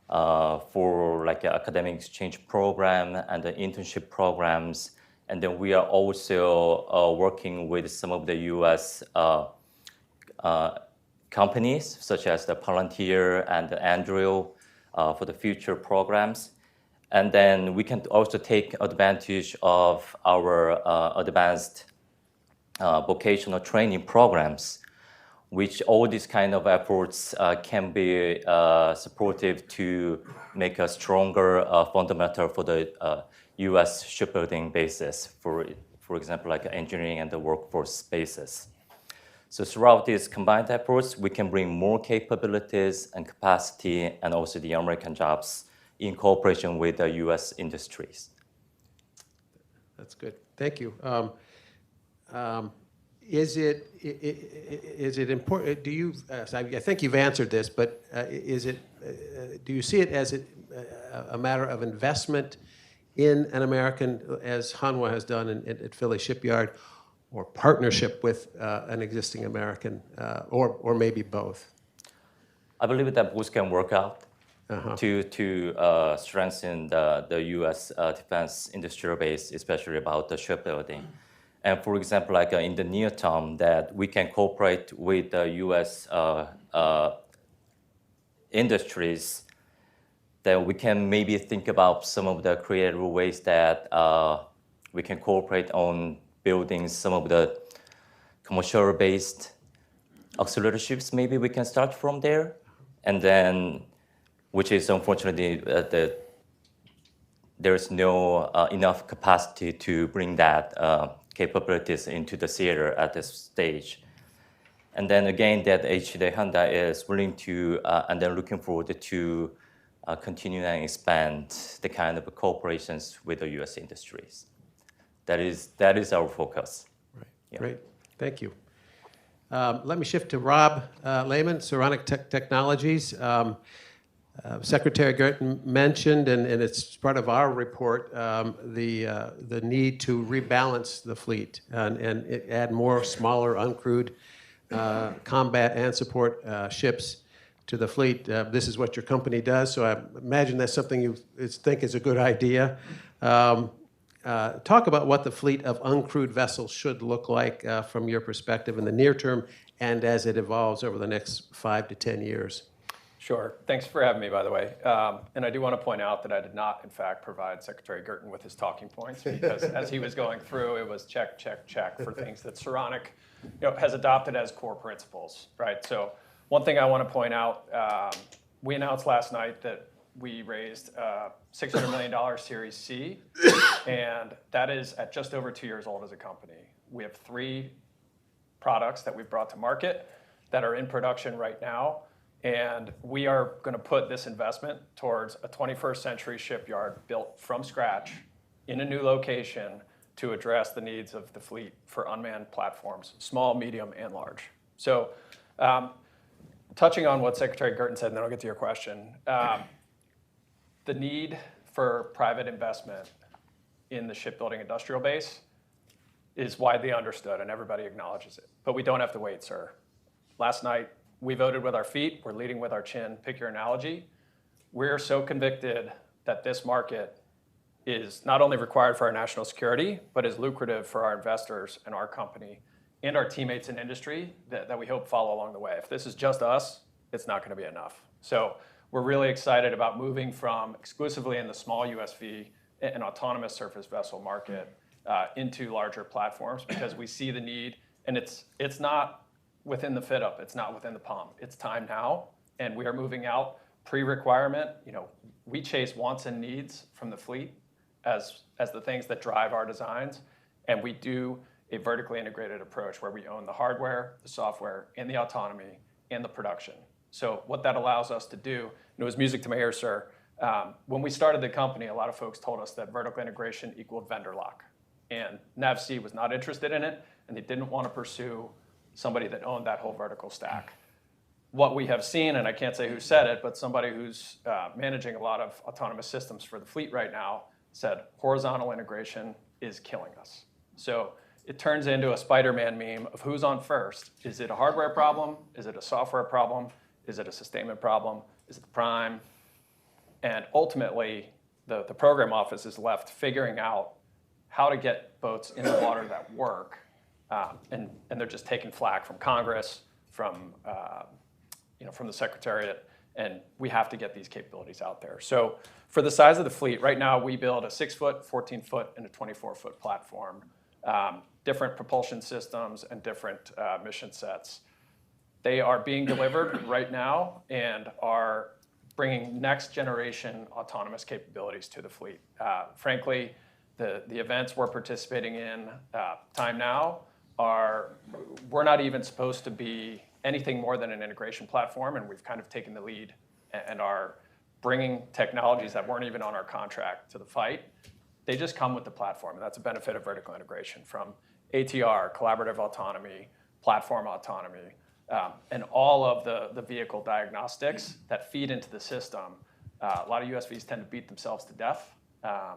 for like an academic exchange program and the internship programs. And then we are also working with some of the U.S. Companies, such as the Palantir and the Andrew, for the future programs. And then we can also take advantage of our advanced vocational training programs, which all these kind of efforts can be supportive to make a stronger fundamental for the U.S. shipbuilding basis, for example, like engineering and the workforce basis. So throughout these combined efforts, we can bring more capabilities and capacity and also the American jobs in cooperation with the U.S. industries. That's good. Thank you. Is it important? Do you? I think you've answered this, but do you see it as a matter of investment in an American, as Hanwha has done at Philly Shipyard, or partnership with an existing American, or maybe both? I believe that both can work out to strengthen the U.S. defense industrial base, especially about the shipbuilding. And for example, like in the near term, that we can cooperate with the U.S. Industries, that we can maybe think about some of the creative ways that we can cooperate on building some of the commercial-based auxiliary ships. Maybe we can start from there, and then, which is unfortunately there's no enough capacity to bring that capabilities into the theater at this stage. And then again, that HD Hyundai is willing to, and then looking forward to continue and expand the kind of cooperations with the U.S. industries. That is our focus. Right. Yeah. Great. Thank you. Let me shift to Rob Lehman, Ceronic Technologies. Secretary Guertin mentioned, and it's part of our report, the need to rebalance the fleet and add more smaller, uncrewed combat and support ships to the fleet. This is what your company does, so I imagine that's something you think is a good idea. Talk about what the fleet of uncrewed vessels should look like from your perspective in the near term and as it evolves over the next 5 to 10 years. Sure. Thanks for having me, by the way. And I do want to point out that I did not, in fact, provide Secretary Guertin with his talking points, because as he was going through, it was check, check, check for things that Ceronic has adopted as core principles, right? So one thing I want to point out, we announced last night that we raised $600 million Series C, and that is at just over 2 years old as a company. We have 3 products that we've brought to market that are in production right now. And we are going to put this investment towards a 21st century shipyard built from scratch in a new location to address the needs of the fleet for unmanned platforms, small, medium, and large. So touching on what Secretary Guertin said, and then I'll get to your question, the need for private investment in the shipbuilding industrial base is widely understood and everybody acknowledges it. But we don't have to wait, sir. Last night, we voted with our feet. We're leading with our chin. Pick your analogy. We're so convicted that this market is not only required for our national security, but is lucrative for our investors and our company and our teammates in industry that we hope follow along the way. If this is just us, it's not going to be enough. So we're really excited about moving from exclusively in the small USV and autonomous surface vessel market into larger platforms because we see the need, and it's not within the fit up, it's not within the palm. It's time now, and we are moving out pre-requirement. We chase wants and needs from the fleet as the things that drive our designs, and we do a vertically integrated approach where we own the hardware, the software, and the autonomy, and the production. So what that allows us to do, and it was music to my ears, sir, when we started the company, a lot of folks told us that vertical integration equaled vendor lock. And NAVC was not interested in it, and they didn't want to pursue somebody that owned that whole vertical stack. What we have seen, and I can't say who said it, but somebody who's managing a lot of autonomous systems for the fleet right now said horizontal integration is killing us. So it turns into a Spider-Man meme of who's on first. Is it a hardware problem? Is it a software problem? Is it a sustainment problem? Is it the prime? And ultimately, the program office is left figuring out how to get boats in the water that work. And they're just taking flack from Congress, from the Secretariat, and we have to get these capabilities out there. So for the size of the fleet, right now we build a 6-foot, 14-foot, and a 24-foot platform, different propulsion systems and different mission sets. They are being delivered right now and are bringing next generation autonomous capabilities to the fleet. Frankly, the events we're participating in time now we're not even supposed to be anything more than an integration platform, and we've kind of taken the lead and are bringing technologies that weren't even on our contract to the fight. They just come with the platform, and that's a benefit of vertical integration from ATR, collaborative autonomy, platform autonomy, and all of the vehicle diagnostics that feed into the system. A lot of USVs tend to beat themselves to death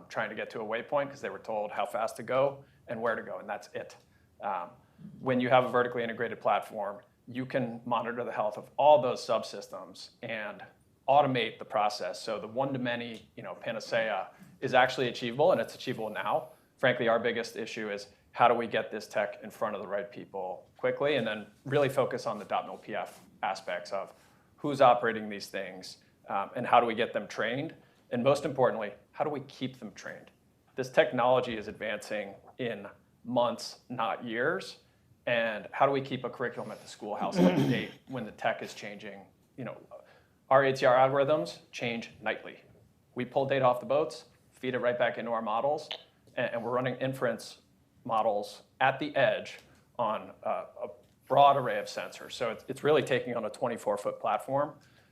trying to get to a waypoint because they were told how fast to go and where to go, and that's it. When you have a vertically integrated platform, you can monitor the health of all those subsystems and automate the process. So the one-to-many, panacea is actually achievable, and it's achievable now. Frankly, our biggest issue is how do we get this tech in front of the right people quickly, and then really focus on the .mil-PF aspects of who's operating these things, and how do we get them trained, and most importantly, how do we keep them trained? This technology is advancing in months, not years, and how do we keep a curriculum at the schoolhouse up to date when the tech is changing? Our ATR algorithms change nightly. We pull data off the boats, feed it right back into our models, and we're running inference models at the edge on a broad array of sensors. So it's really taking on a 24-foot platform,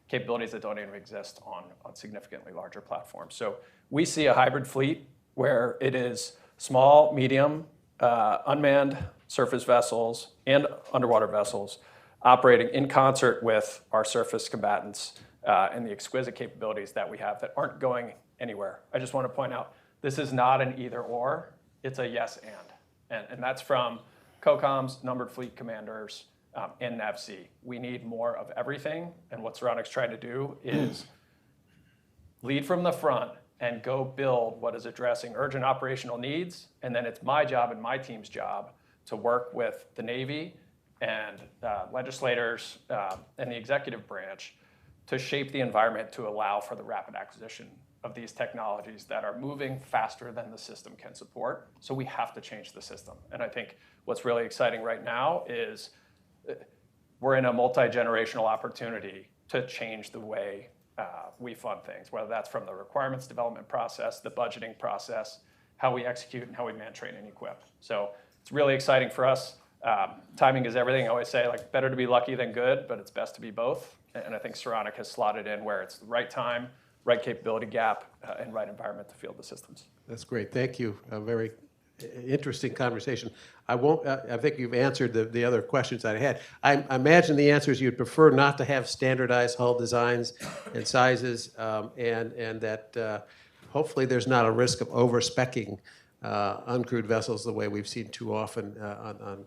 capabilities that don't even exist on significantly larger platforms. So we see a hybrid fleet where it is small, medium, unmanned surface vessels and underwater vessels operating in concert with our surface combatants and the exquisite capabilities that we have that aren't going anywhere. I just want to point out, this is not an either or, it's a yes and that's from COCOMs, numbered fleet commanders, and NAVC. We need more of everything, and what Saronic's trying to do is lead from the front and go build what is addressing urgent operational needs, and then it's my job and my team's job to work with the Navy and legislators and the executive branch to shape the environment to allow for the rapid acquisition of these technologies that are moving faster than the system can support. So we have to change the system. And I think what's really exciting right now is we're in a multi-generational opportunity to change the way we fund things, whether that's from the requirements development process, the budgeting process, how we execute, and how we man, train, and equip. So it's really exciting for us. Timing is everything. I always say, better to be lucky than good, but it's best to be both. And I think Saronic has slotted in where it's the right time, right capability gap, and right environment to field the systems. That's great. Thank you. A very interesting conversation. I think you've answered the other questions I had. I imagine the answer is you'd prefer not to have standardized hull designs and sizes, and that hopefully there's not a risk of over-speccing uncrewed vessels the way we've seen too often on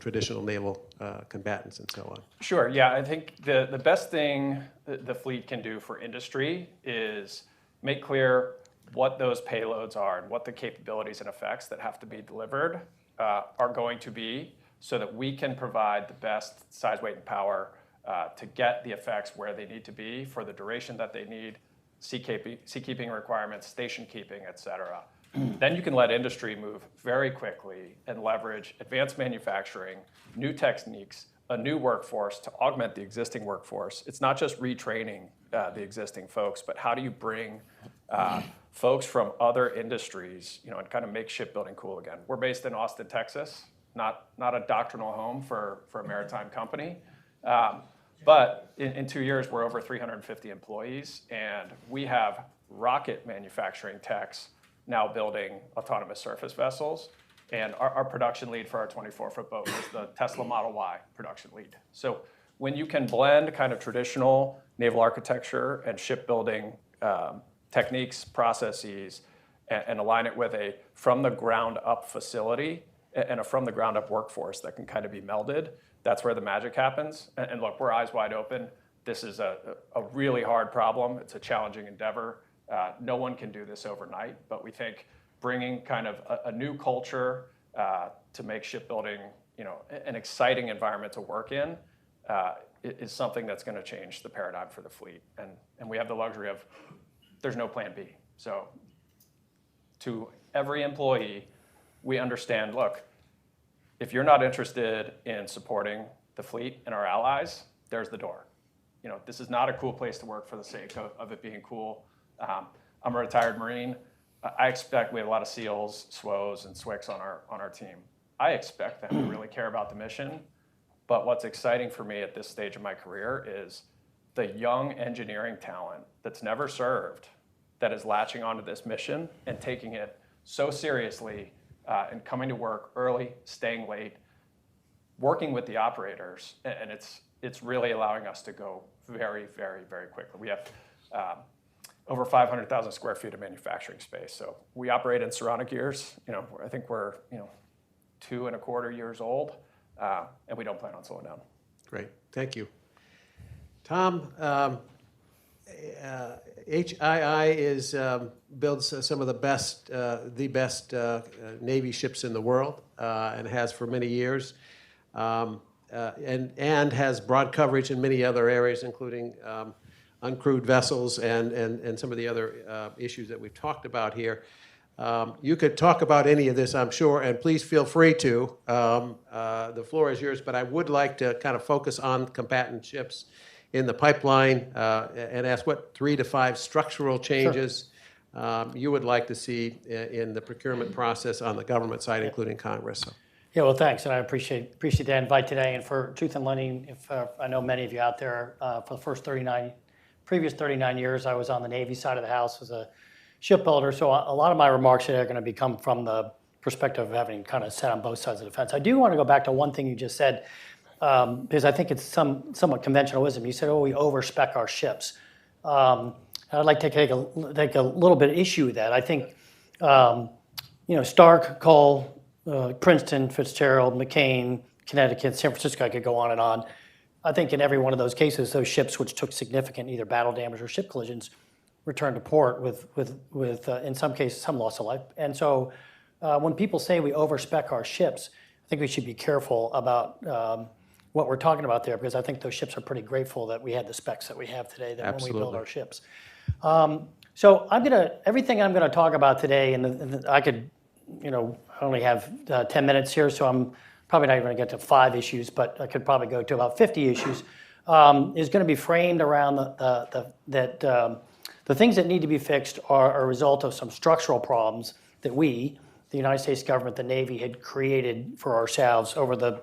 traditional naval combatants and so on? Sure, yeah, I think the best thing the fleet can do for industry is make clear what those payloads are and what the capabilities and effects that have to be delivered are going to be, so that we can provide the best size, weight, and power to get the effects where they need to be for the duration that they need, seakeeping requirements, station keeping, et cetera. Then you can let industry move very quickly and leverage advanced manufacturing, new techniques, a new workforce to augment the existing workforce. It's not just retraining the existing folks, but how do you bring folks from other industries, and kind of make shipbuilding cool again. We're based in Austin, Texas, not a doctrinal home for a maritime company. But in 2 years, we're over 350 employees, and we have rocket manufacturing techs now building autonomous surface vessels. And our production lead for our 24-foot boat is the Tesla Model Y production lead. So when you can blend kind of traditional naval architecture and shipbuilding techniques, processes, and align it with a from-the-ground-up facility and a from-the-ground-up workforce that can kind of be melded, that's where the magic happens. And look, we're eyes wide open. This is a really hard problem. It's a challenging endeavor. No one can do this overnight, but we think bringing kind of a new culture to make shipbuilding, an exciting environment to work in is something that's going to change the paradigm for the fleet. And we have the luxury of there's no plan B. So to every employee, we understand, look, if you're not interested in supporting the fleet and our allies, there's the door. This is not a cool place to work for the sake of it being cool. I'm a retired Marine. I expect we have a lot of SEALs, SWOs, and SWICs on our team. I expect them to really care about the mission. But what's exciting for me at this stage of my career is the young engineering talent that's never served, that is latching onto this mission and taking it so seriously and coming to work early, staying late, working with the operators. And it's really allowing us to go very, very, very quickly. We have over 500,000 square feet of manufacturing space. So we operate in ceramic years. I think we're 2.25 years old, and we don't plan on slowing down. Great, thank you. Tom, HII builds some of the best Navy ships in the world, and has for many years, and has broad coverage in many other areas, including uncrewed vessels and some of the other issues that we've talked about here. You could talk about any of this, I'm sure, and please feel free to. The floor is yours, but I would like to kind of focus on combatant ships in the pipeline and ask what 3 to 5 structural changes you would like to see in the procurement process on the government side, including Congress. So. Yeah, well, thanks, and I appreciate the invite today. And for truth in lending, if I know many of you out there, for the previous 39 years, I was on the Navy side of the house as a shipbuilder. So a lot of my remarks today are going to come from the perspective of having kind of sat on both sides of the fence. I do want to go back to one thing you just said, because I think it's somewhat conventional wisdom. You said, "Oh, we overspec our ships." I'd like to take a little bit of issue with that. I think, Stark, Cole, Princeton, Fitzgerald, McCain, Connecticut, San Francisco, I could go on and on. I think in every one of those cases, those ships which took significant either battle damage or ship collisions returned to port with in some cases, some loss of life. And so when people say we overspec our ships, I think we should be careful about what we're talking about there, because I think those ships are pretty grateful that we had the specs that we have today when we build our ships. So everything I'm gonna talk about today, and I could, I only have 10 minutes here, so I'm probably not even gonna get to 5 issues, but I could probably go to about 50 issues, is gonna be framed around the things that need to be fixed are a result of some structural problems that we, the United States government, the Navy, had created for ourselves over the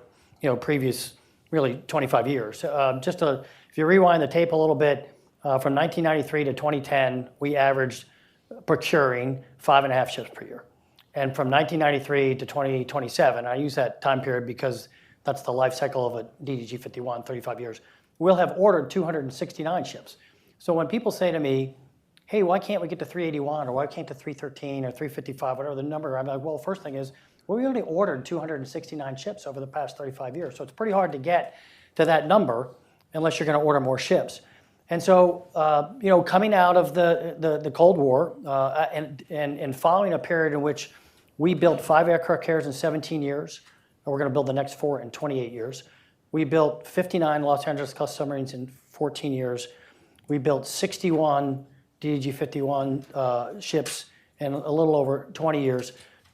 previous really 25 years. If you rewind the tape a little bit, from 1993 to 2010, we averaged procuring 5.5 ships per year. And from 1993 to 2027, I use that time period because that's the life cycle of a DDG-51, 35 years, we'll have ordered 269 ships. So when people say to me, hey, why can't we get to 381 or why can't to 313 or 355, whatever the number? I'm like, well, first thing is, we only ordered 269 ships over the past 35 years. So it's pretty hard to get to that number unless you're going to order more ships. And so, coming out of the Cold War and following a period in which we built 5 aircraft carriers in 17 years, and we're going to build the next 4 in 28 years. We built 59 Los Angeles-class submarines in 14 years. We built 61 DDG-51 ships in a little over 20 years.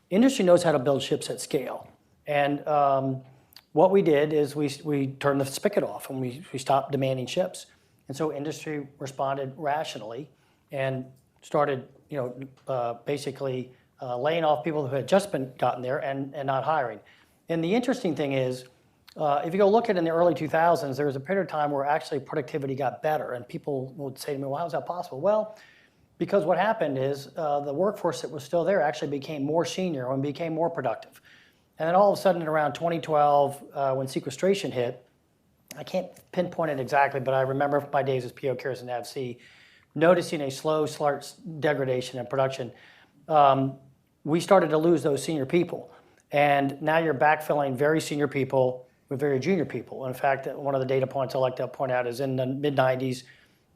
Industry knows how to build ships at scale. And what we did is we turned the spigot off and we stopped demanding ships. And so industry responded rationally and started, basically laying off people who had just gotten there and not hiring. And the interesting thing is, if you go look at in the early 2000s, there was a period of time where actually productivity got better, and people would say to me, well, how is that possible? Well, because what happened is the workforce that was still there actually became more senior and became more productive. And then all of a sudden around 2012, when sequestration hit, I can't pinpoint it exactly, but I remember my days as PO carriers and NAVC, noticing a slow degradation in production. We started to lose those senior people. And now you're backfilling very senior people with very junior people. In fact, one of the data points I like to point out is in the mid-90s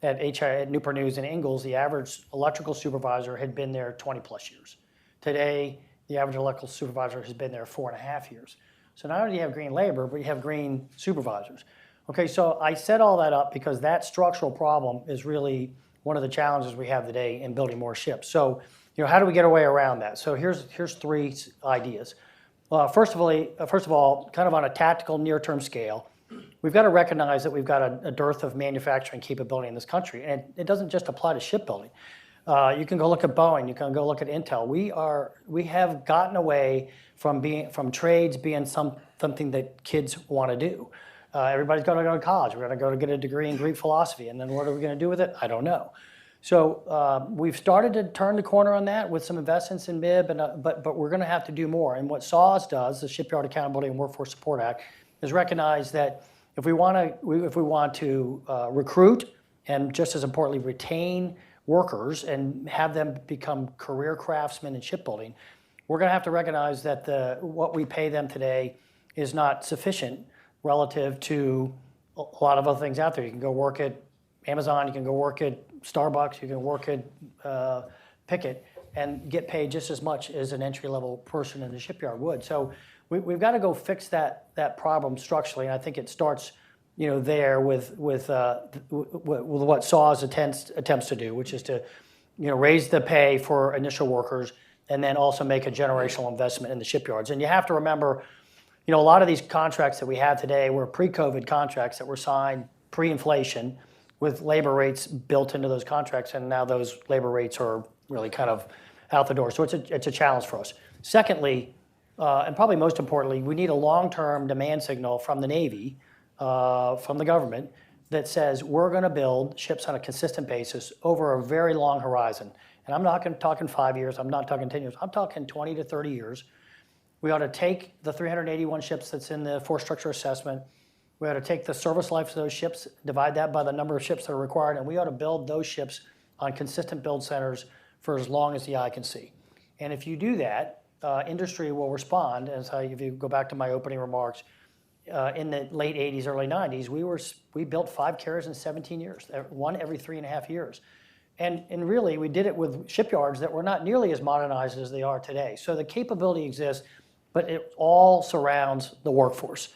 at Newport News and Ingalls, the average electrical supervisor had been there 20 plus years. Today, the average electrical supervisor has been there 4.5 years. So not only do you have green labor, but you have green supervisors. Okay, so I set all that up because that structural problem is really one of the challenges we have today in building more ships. So, how do we get our way around that? So here's 3 ideas. First of all, kind of on a tactical near-term scale, we've got to recognize that we've got a dearth of manufacturing capability in this country, and it doesn't just apply to shipbuilding. You can go look at Boeing, you can go look at Intel. We have gotten away from trades being something that kids want to do. Everybody's going to go to college. We're going to go to get a degree in Greek philosophy, and then what are we going to do with it? I don't know. So we've started to turn the corner on that with some investments in MIB, but we're going to have to do more. And what SAWS does, the Shipyard Accountability and Workforce Support Act, is recognize that if we want to recruit and just as importantly retain workers and have them become career craftsmen in shipbuilding, we're going to have to recognize that what we pay them today is not sufficient relative to a lot of other things out there. You can go work at Amazon, you can go work at Starbucks, you can work at Pickett and get paid just as much as an entry-level person in the shipyard would. So we've got to go fix that problem structurally, and I think it starts there with what SAWS attempts to do, which is to raise the pay for initial workers and then also make a generational investment in the shipyards. And you have to remember, a lot of these contracts that we have today were pre-COVID contracts that were signed pre-inflation with labor rates built into those contracts, and now those labor rates are really kind of out the door. So it's a challenge for us. Secondly, and probably most importantly, we need a long-term demand signal from the Navy, from the government, that says we're going to build ships on a consistent basis over a very long horizon. And I'm not talking 5 years, I'm not talking 10 years, I'm talking 20 to 30 years. We ought to take the 381 ships that's in the force structure assessment. We ought to take the service life of those ships, divide that by the number of ships that are required, and we ought to build those ships on consistent build centers for as long as the eye can see. And if you do that, industry will respond. If you go back to my opening remarks, in the late 80s, early 90s, we built 5 carriers in 17 years, one every 3.5 years. And really, we did it with shipyards that were not nearly as modernized as they are today. So the capability exists, but it all surrounds the workforce.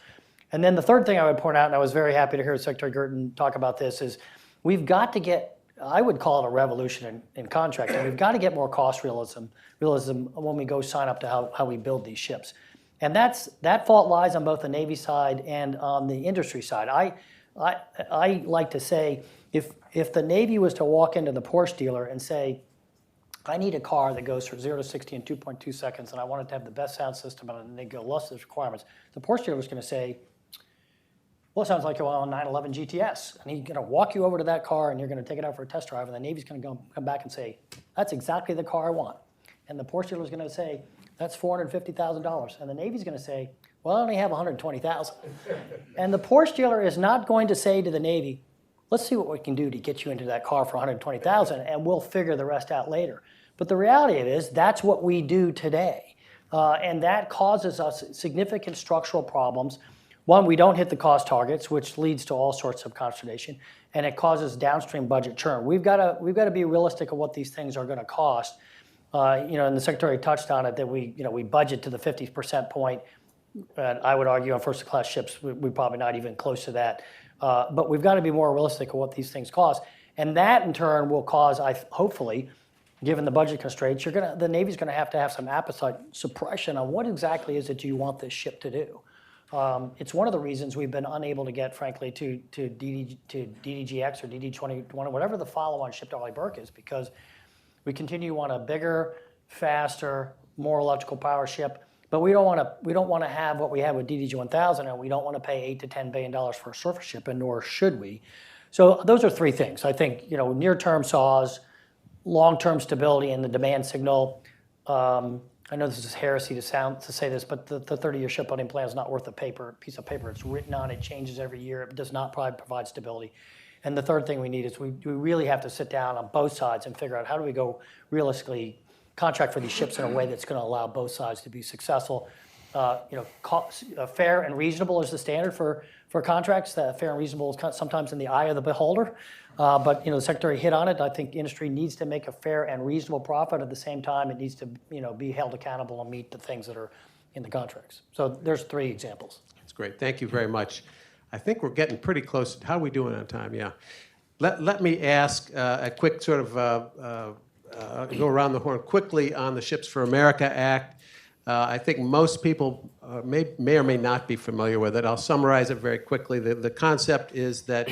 And then the third thing I would point out, and I was very happy to hear Secretary Guertin talk about this, is we've got to get, I would call it a revolution in contracting. We've got to get more cost realism when we go sign up to how we build these ships. And that fault lies on both the Navy side and on the industry side. I like to say, if the Navy was to walk into the Porsche dealer and say, I need a car that goes from 0 to 60 in 2.2 seconds, and I want it to have the best sound system, and they go, what's those requirements? The Porsche dealer was going to say, well, it sounds like you're on a 911 GTS. And he's going to walk you over to that car, and you're going to take it out for a test drive, and the Navy's going to come back and say, that's exactly the car I want. And the Porsche dealer's going to say, that's $450,000. And the Navy's going to say, well, I only have $120,000. And the Porsche dealer is not going to say to the Navy, let's see what we can do to get you into that car for 120,000, and we'll figure the rest out later. But the reality of it is that's what we do today. And that causes us significant structural problems. One, we don't hit the cost targets, which leads to all sorts of consternation, and it causes downstream budget churn. We've got to be realistic of what these things are going to cost. And the Secretary touched on it that we budget to the 50% point, and I would argue on first-class ships we're probably not even close to that. But we've got to be more realistic of what these things cost, and that in turn will cause, hopefully, given the budget constraints, the Navy's going to have some appetite suppression on what exactly is it you want this ship to do. It's one of the reasons we've been unable to get, frankly, to DDGX or DD-21, whatever the follow-on ship-to-Arleigh Burke is, because we continue to want a bigger, faster, more electrical power ship, but we don't want to have what we have with DDG-1000, and we don't want to pay $8 to $10 billion for a surface ship, and nor should we. So those are three things. I think near-term SAWs, long-term stability in the demand signal. I know this is heresy to say this, but the 30-year shipbuilding plan is not worth a piece of paper it's written on. It changes every year. It does not provide stability. And the third thing we need is we really have to sit down on both sides and figure out how do we go realistically contract for these ships in a way that's going to allow both sides to be successful. Fair and reasonable is the standard for contracts. Fair and reasonable is sometimes in the eye of the beholder. But the Secretary hit on it. I think industry needs to make a fair and reasonable profit. At the same time, it needs to be held accountable and meet the things that are in the contracts. So there's three examples. That's great. Thank you very much. I think we're getting pretty close. How are we doing on time? Yeah. Let me ask a quick sort of go around the horn quickly on the Ships for America Act. I think most people may or may not be familiar with it. I'll summarize it very quickly. The concept is that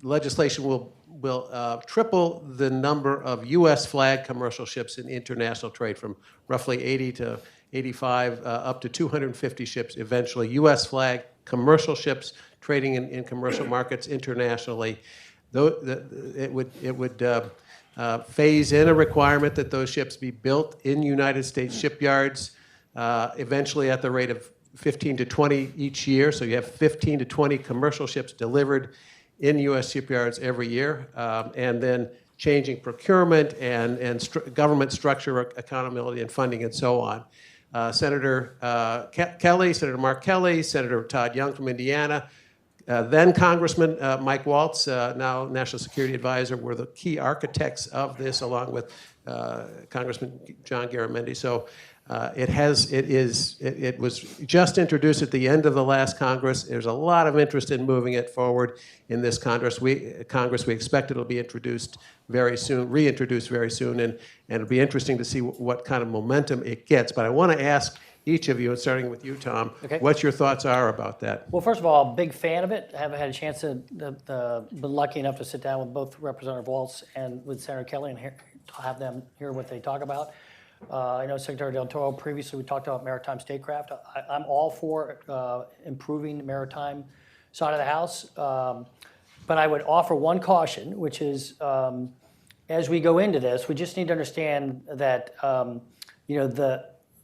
legislation will triple the number of U.S. flag commercial ships in international trade from roughly 80 to 85 up to 250 ships eventually. U.S. flag commercial ships trading in commercial markets internationally. It would phase in a requirement that those ships be built in United States shipyards, eventually at the rate of 15 to 20 each year. So you have 15 to 20 commercial ships delivered in U.S. shipyards every year, and then changing procurement and government structure, accountability and funding, and so on. Senator Kelly, Senator Mark Kelly, Senator Todd Young from Indiana, then Congressman Mike Waltz, now National Security Advisor, were the key architects of this, along with Congressman John Garamendi. So it was just introduced at the end of the last Congress. There's a lot of interest in moving it forward in this Congress. We expect it'll be introduced very soon, reintroduced very soon, and it'll be interesting to see what kind of momentum it gets. But I want to ask each of you, starting with you, Tom, what your thoughts are about that. Well, first of all, big fan of it. I haven't had a chance to been lucky enough to sit down with both Representative Waltz and with Senator Kelly and have them hear what they talk about. I know Secretary Del Toro, previously we talked about maritime statecraft. I'm all for improving the maritime side of the House. But I would offer one caution, which is as we go into this, we just need to understand that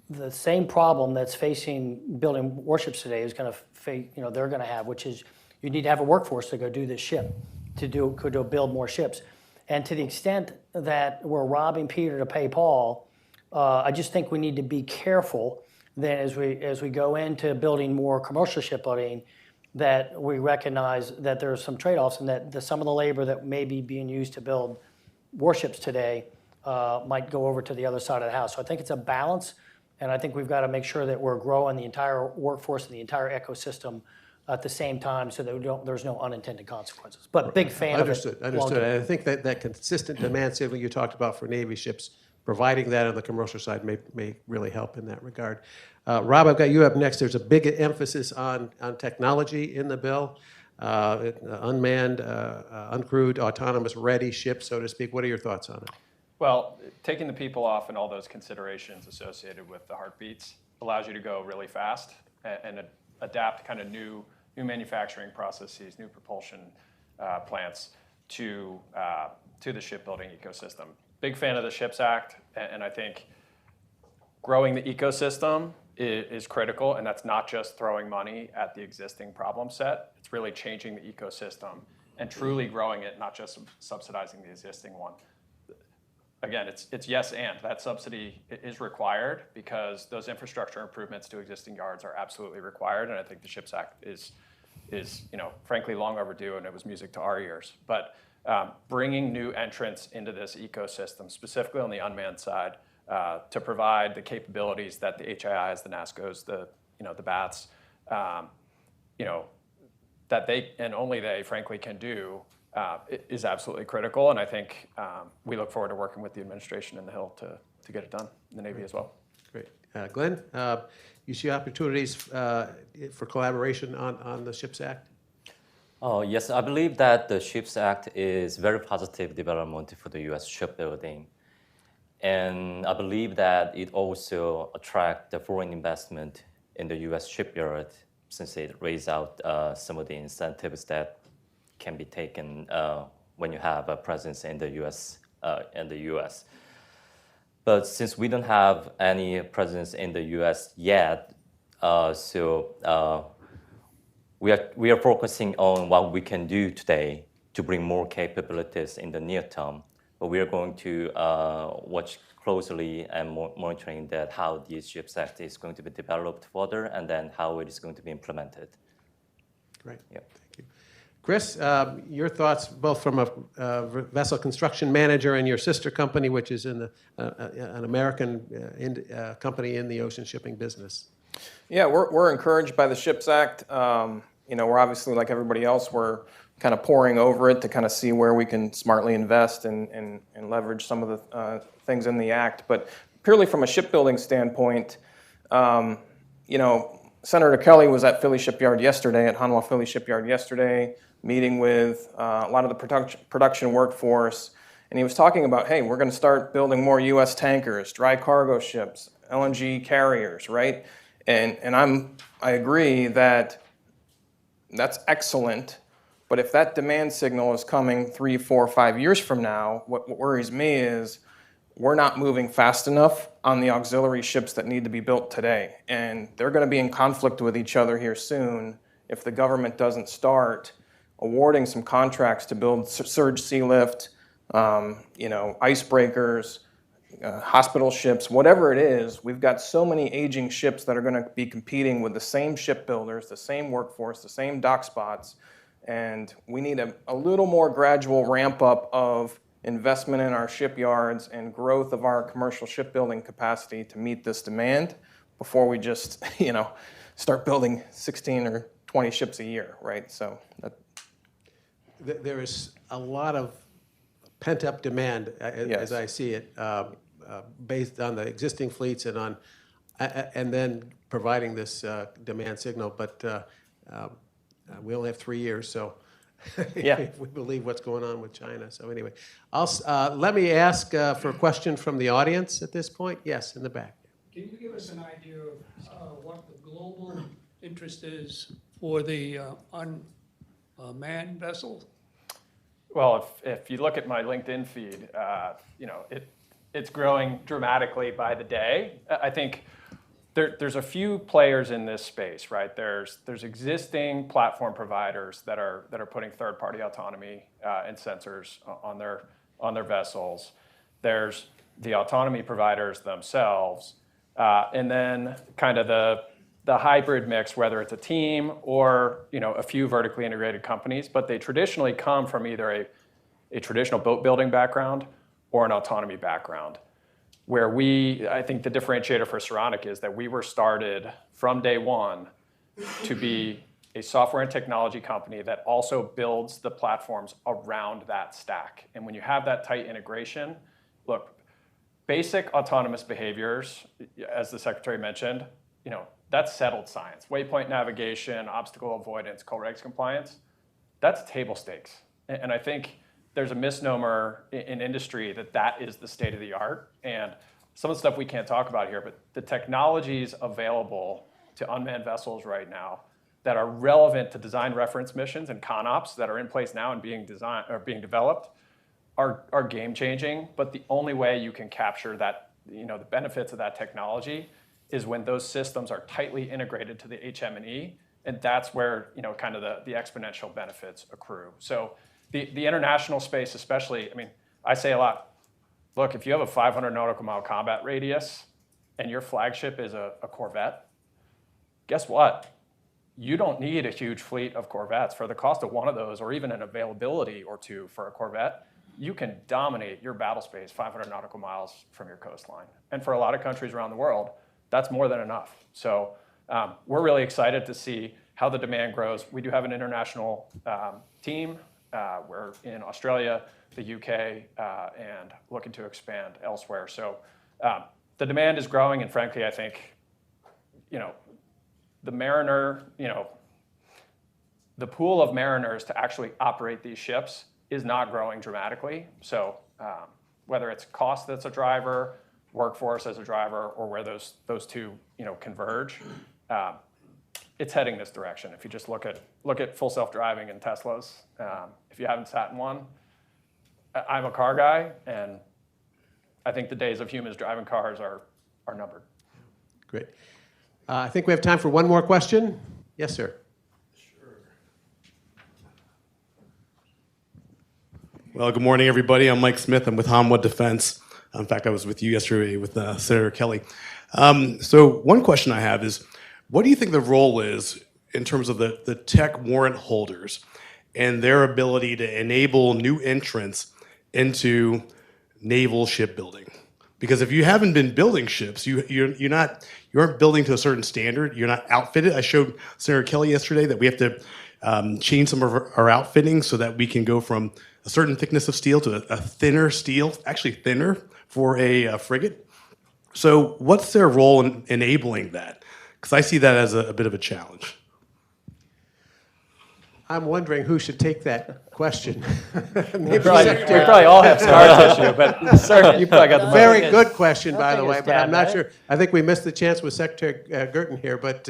the same problem that's facing building warships today is going to face, they're going to have, which is you need to have a workforce to go do this ship, to build more ships. And to the extent that we're robbing Peter to pay Paul, I just think we need to be careful that as we go into building more commercial shipbuilding, that we recognize that there are some trade-offs and that some of the labor that may be being used to build warships today might go over to the other side of the house. So I think it's a balance, and I think we've got to make sure that we're growing the entire workforce and the entire ecosystem at the same time so that there's no unintended consequences. But big fan of it. Understood. And I think that consistent demand signal you talked about for Navy ships, providing that on the commercial side may really help in that regard. Rob, I've got you up next. There's a big emphasis on technology in the bill, unmanned, uncrewed, autonomous, ready ships, so to speak. What are your thoughts on it? Well, taking the people off and all those considerations associated with the heartbeats allows you to go really fast and adapt kind of new manufacturing processes, new propulsion plants to the shipbuilding ecosystem. Big fan of the SHIPS Act, and I think growing the ecosystem is critical, and that's not just throwing money at the existing problem set. It's It's really changing the ecosystem and truly growing it, not just subsidizing the existing one. Again, it's yes and. That subsidy is required because those infrastructure improvements to existing yards are absolutely required, and I think the SHIPS Act is frankly long overdue, and it was music to our ears. But bringing new entrants into this ecosystem, specifically on the unmanned side, to provide the capabilities that the HIIs, the NASCOs, the BATs, that they and only they, frankly, can do, is absolutely critical. And I think we look forward to working with the administration and the Hill to get it done, the Navy as well. Great. Glenn, you see opportunities for collaboration on the SHIPS Act? Oh, yes, I believe that the SHIPS Act is very positive development for the U.S. shipbuilding. And I believe that it also attracts the foreign investment in the U.S. shipyard, since it raises out some of the incentives that can be taken when you have a presence in the U.S. But since we don't have any presence in the U.S. yet, we are focusing on what we can do today to bring more capabilities in the near term. But we are going to watch closely and monitoring that how the SHIPS Act is going to be developed further, and then how it is going to be implemented. Great. Yep. Thank you. Chris, your thoughts, both from a vessel construction manager and your sister company, which is in an American company in the ocean shipping business. Yeah, we're encouraged by the SHIPS Act. We're obviously, like everybody else, we're kind of poring over it to kind of see where we can smartly invest and leverage some of the things in the act. But purely from a shipbuilding standpoint, Senator Kelly was at Philly Shipyard yesterday, at Hanwha Philly Shipyard yesterday, meeting with a lot of the production workforce, and he was talking about, hey, we're going to start building more U.S. tankers, dry cargo ships, LNG carriers, right? And I agree that that's excellent, but if that demand signal is coming 3, 4, 5 years from now, what worries me is we're not moving fast enough on the auxiliary ships that need to be built today. And they're going to be in conflict with each other here soon if the government doesn't start awarding some contracts to build surge sea lift, icebreakers, hospital ships, whatever it is. We've got so many aging ships that are going to be competing with the same shipbuilders, the same workforce, the same dock spots, and we need a little more gradual ramp up of investment in our shipyards and growth of our commercial shipbuilding capacity to meet this demand before we just, start building 16 or 20 ships a year, right? So there is a lot of pent-up demand, as I see it, based on the existing fleets and then providing this demand signal. But we only have 3 years, so if we believe what's going on with China. So anyway, let me ask for a question from the audience at this point. Yes, in the back. Can you give us an idea of what the global interest is for the unmanned vessels? Well, if you look at my LinkedIn feed, it's growing dramatically by the day. I think there's a few players in this space, right? There's existing platform providers that are putting third-party autonomy and sensors on their vessels. There's the autonomy providers themselves, and then kind of the hybrid mix, whether it's a team or a few vertically integrated companies, but they traditionally come from either a traditional boat building background or an autonomy background. Where I think the differentiator for Saronic is that we were started from day one to be a software and technology company that also builds the platforms around that stack. And when you have that tight integration, look, basic autonomous behaviors, as the Secretary mentioned, that's settled science. Waypoint navigation, obstacle avoidance, co-regs compliance, that's table stakes. And I think there's a misnomer in industry that is the state of the art. And some of the stuff we can't talk about here, but the technologies available to unmanned vessels right now that are relevant to design reference missions and CONOPS that are in place now and being developed are game changing. But the only way you can capture that, the benefits of that technology is when those systems are tightly integrated to the HM&E And that's where, kind of the exponential benefits accrue. So the international space especially, I mean, I say a lot, look, if you have a 500 nautical mile combat radius and your flagship is a Corvette, guess what? You don't need a huge fleet of Corvettes. For the cost of one of those, or even an availability or two for a Corvette, you can dominate your battle space 500 nautical miles from your coastline. And for a lot of countries around the world, that's more than enough. So we're really excited to see how the demand grows. We do have an international team. We're in Australia, the UK, and looking to expand elsewhere. So the demand is growing, and frankly, I think, the mariner, the pool of mariners to actually operate these ships is not growing dramatically. So whether it's cost that's a driver, workforce as a driver, or where those two converge, it's heading this direction. If you just look at full self-driving in Teslas, if you haven't sat in one, I'm a car guy, and I think the days of humans driving cars are numbered. Great. I think we have time for one more question. Yes, sir. Well, good morning, everybody. I'm Mike Smith. I'm with Hamwood Defense. In fact, I was with you yesterday with Senator Kelly. So one question I have is, what do you think the role is in terms of the tech warrant holders and their ability to enable new entrants into naval shipbuilding? Because if you haven't been building ships, you aren't building to a certain standard. You're not outfitted. I showed Senator Kelly yesterday that we have to change some of our outfitting so that we can go from a certain thickness of steel to a thinner steel, actually thinner for a frigate. So what's their role in enabling that? Because I see that as a bit of a challenge. I'm wondering who should take that question. We probably all have scar tissue, but sir, you probably got the Very most. good question, by the take a way, but stab I'm not at it. sure. I think we missed the chance with Secretary Guertin here, but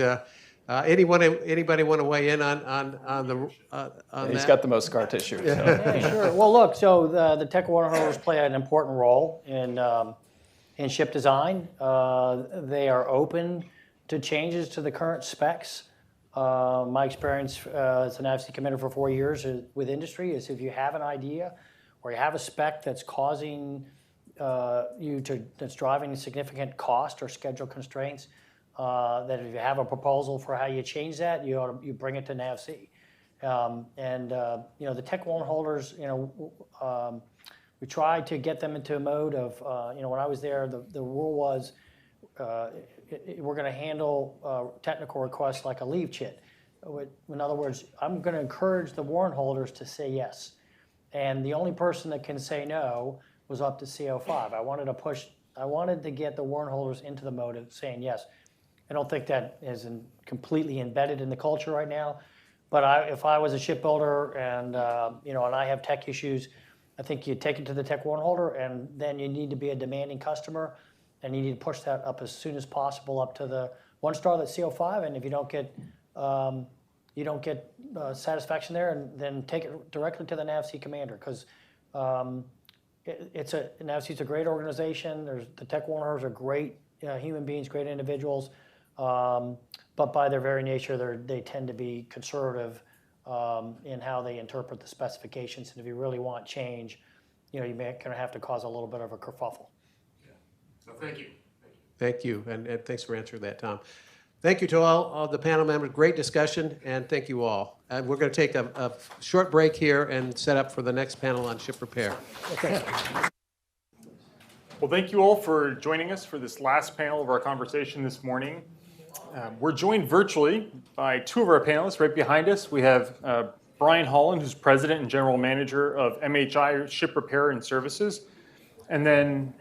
anybody want to weigh in on He's that? got the most scar tissue. So. Yeah, sure. Well, look, so the tech warrant holders play an important role in ship design. They are open to changes to the current specs. My experience as an AFC commander for 4 years with industry is if you have an idea or you have a spec that's causing that's driving significant cost or schedule constraints, that if you have a proposal for how you change that, you bring it to NAVC. The tech warrant holders, we try to get them into a mode of, when I was there, the rule was we're going to handle technical requests like a leave chit. In other words, I'm going to encourage the warrant holders to say yes. And the only person that can say no was up to CO5. I wanted to get the warrant holders into the mode of saying yes. I don't think that is completely embedded in the culture right now. But if I was a shipbuilder and I have tech issues, I think you take it to the tech warrant holder, and then you need to be a demanding customer, and you need to push that up as soon as possible up to the 1-star, that's CO5. And if you don't get satisfaction there, and then take it directly to the NAVC commander, because NAVC is a great organization. The tech warrant holders are great human beings, great individuals. But by their very nature, they tend to be conservative in how they interpret the specifications. And if you really want change, you may kind of have to cause a little bit of a kerfuffle. Yeah. So thank you. Thank you, and thanks for answering that, Tom. Thank you to all the panel members. Great discussion, and thank you all. And we're going to take a short break here and set up for the next panel on ship repair. Well, thank you all for joining us for this last panel of our conversation this morning. We're joined virtually by two of our panelists right behind us. We have Bryan Holland, who's President and General Manager of MHI Ship Repair and Services, and then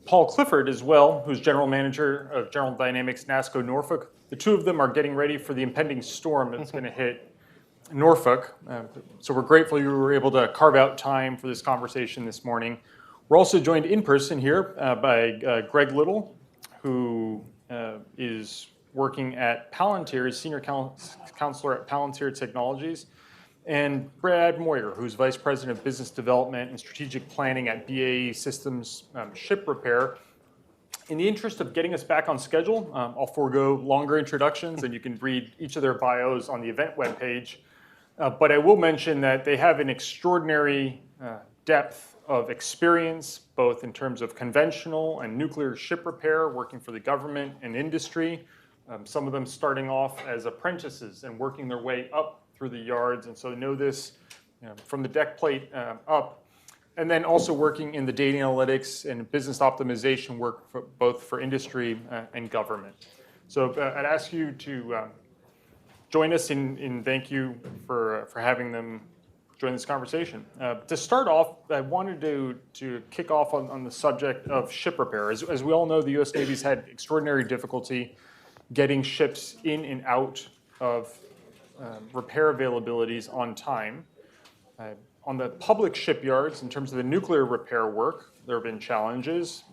Paul Clifford as well, who's General Manager of General Dynamics NASSCO Norfolk. The two of them are getting ready for the impending storm that's going to hit Norfolk. So we're grateful you were able to carve out time for this conversation this morning. We're also joined in person here by Greg Little, who is working at Palantir, as Senior Counselor at Palantir Technologies, and Brad Moyer, who's Vice President of Business Development and Strategic Planning at BAE Systems Ship Repair. In the interest of getting us back on schedule, I'll forego longer introductions, and you can read each of their bios on the event webpage. But I will mention that they have an extraordinary depth of experience, both in terms of conventional and nuclear ship repair, working for the government and industry. Some of them starting off as apprentices and working their way up through the yards, and so they know this from the deck plate up. And then also working in the data analytics and business optimization work for both for industry and government. So I'd ask you to join us in thank you for having them join this conversation. To start off, I wanted to kick off on the subject of ship repair. As we all know, the U.S. Navy's had extraordinary difficulty getting ships in and out of repair availabilities on time. On the public shipyards, in terms of the nuclear repair work, there have been challenges,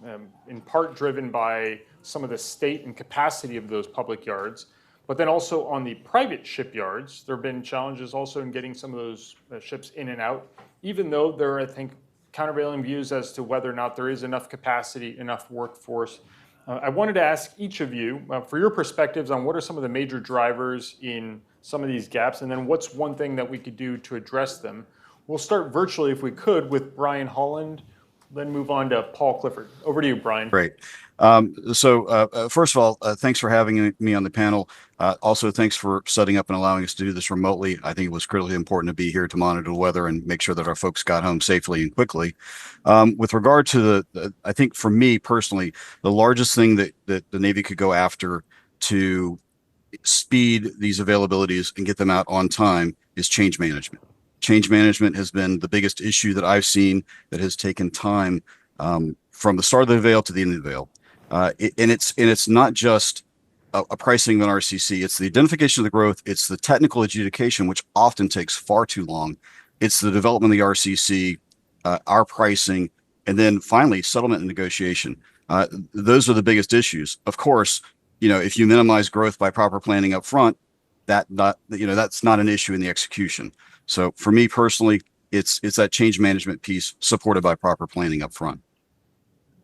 in part driven by some of the state and capacity of those public yards. But then also on the private shipyards, there have been challenges also in getting some of those ships in and out, even though there are, I think, countervailing views as to whether or not there is enough capacity, enough workforce. I wanted to ask each of you for your perspectives on what are some of the major drivers in some of these gaps, and then what's one thing that we could do to address them. We'll start virtually, if we could, with Bryan Holland, then move on to Paul Clifford. Over to you, Bryan. Great. First of all, thanks for having me on the panel. Also, thanks for setting up and allowing us to do this remotely. I think it was critically important to be here to monitor the weather and make sure that our folks got home safely and quickly. With regard to I think for me personally, the largest thing that the Navy could go after to speed these availabilities and get them out on time is change management. Change management has been the biggest issue that I've seen that has taken time from the start of the veil to the end of the veil. And it's not just a pricing of an RCC. It's the identification of the growth. It's the technical adjudication, which often takes far too long. It's the development of the RCC, our pricing, and then finally settlement and negotiation. Those are the biggest issues. Of course, if you minimize growth by proper planning up front, that's not an issue in the execution. So for me personally, it's that change management piece supported by proper planning up front.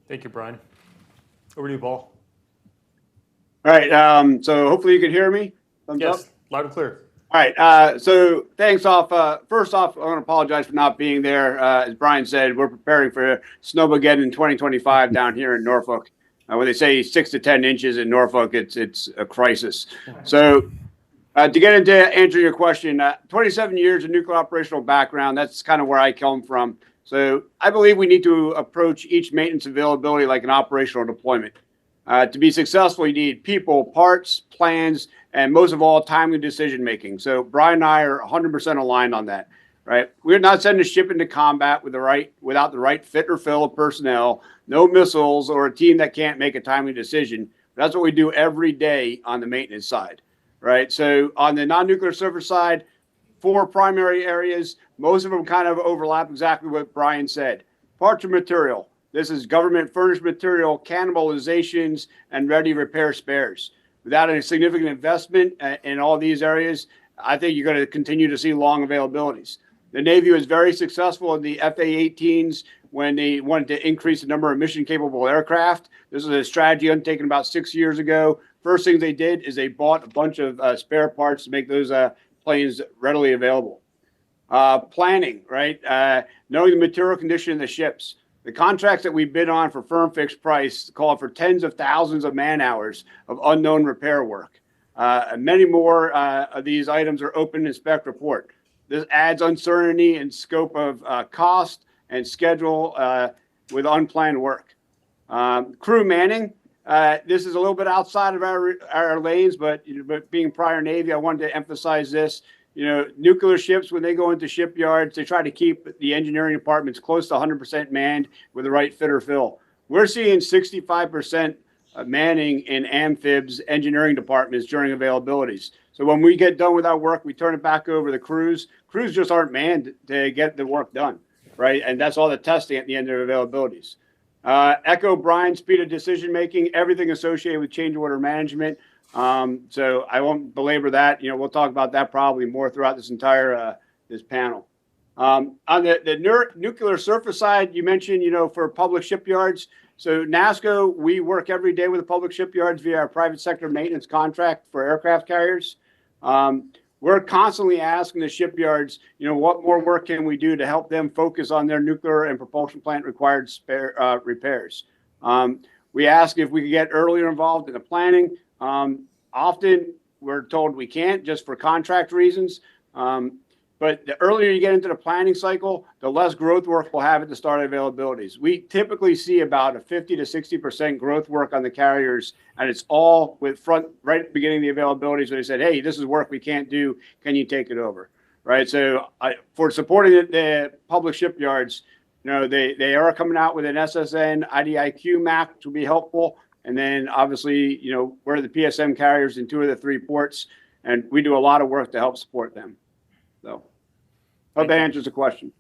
Thank you, Bryan. Over to you, Paul. All right. So hopefully you can hear me. Thumbs Yes, up? loud and clear. All right. So thanks off. First off, I want to apologize for not being there. As Bryan said, we're preparing for Snowmageddon 2025 down here in Norfolk. When they say 6 to 10 inches in Norfolk, it's a crisis. So to get into answer your question, 27 years of nuclear operational background, that's kind of where I come from. So I believe we need to approach each maintenance availability like an operational deployment. To be successful, you need people, parts, plans, and most of all, timely decision making. So Bryan and I are 100% aligned on that, right? We're not sending a ship into combat without the right fit or fill of personnel, no missiles, or a team that can't make a timely decision. That's what we do every day on the maintenance side, right? So on the non-nuclear service side, 4 primary areas. Most of them kind of overlap exactly what Bryan said. Parts and material. This is government furnished material, cannibalizations, and ready repair spares. Without a significant investment in all these areas, I think you're going to continue to see long availabilities. The Navy was very successful in the FA-18s when they wanted to increase the number of mission-capable aircraft. This was a strategy undertaken about 6 years ago. First thing they did is they bought a bunch of spare parts to make those planes readily available. Planning, right? Knowing the material condition of the ships. The contracts that we bid on for firm fixed price call for tens of thousands of man hours of unknown repair work. Many more of these items are open in spec report. This adds uncertainty in scope of cost and schedule with unplanned work. Crew manning. This is a little bit outside of our lanes, but being prior Navy, I wanted to emphasize this. Nuclear ships, when they go into shipyards, they try to keep the engineering departments close to 100% manned with the right fit or fill. We're seeing 65% manning in amphibs engineering departments during availabilities. So when we get done with our work, we turn it back over to the crews. Crews just aren't manned to get the work done, right? And that's all the testing at the end of availabilities. Echo Bryan's speed of decision making, everything associated with change order management. So I won't belabor that. We'll talk about that probably more throughout this entire this panel. On the nuclear surface side, you mentioned, for public shipyards. So NASCO, we work every day with the public shipyards via our private sector maintenance contract for aircraft carriers. We're constantly asking the shipyards, what more work can we do to help them focus on their nuclear and propulsion plant required repairs. We ask if we could get earlier involved in the planning. Often we're told we can't, just for contract reasons. But the earlier you get into the planning cycle, the less growth work we'll have at the start of availabilities. We typically see about a 50 to 60% growth work on the carriers, and it's all right at the beginning of the availabilities where they said, hey, this is work we can't do. Can you take it over? Right. So for supporting the public shipyards, they are coming out with an SSN IDIQ map, which will be helpful. And then obviously, we're the PSM carriers in 2 of the 3 ports, and we do a lot of work to help support them. So, hope that answers the question.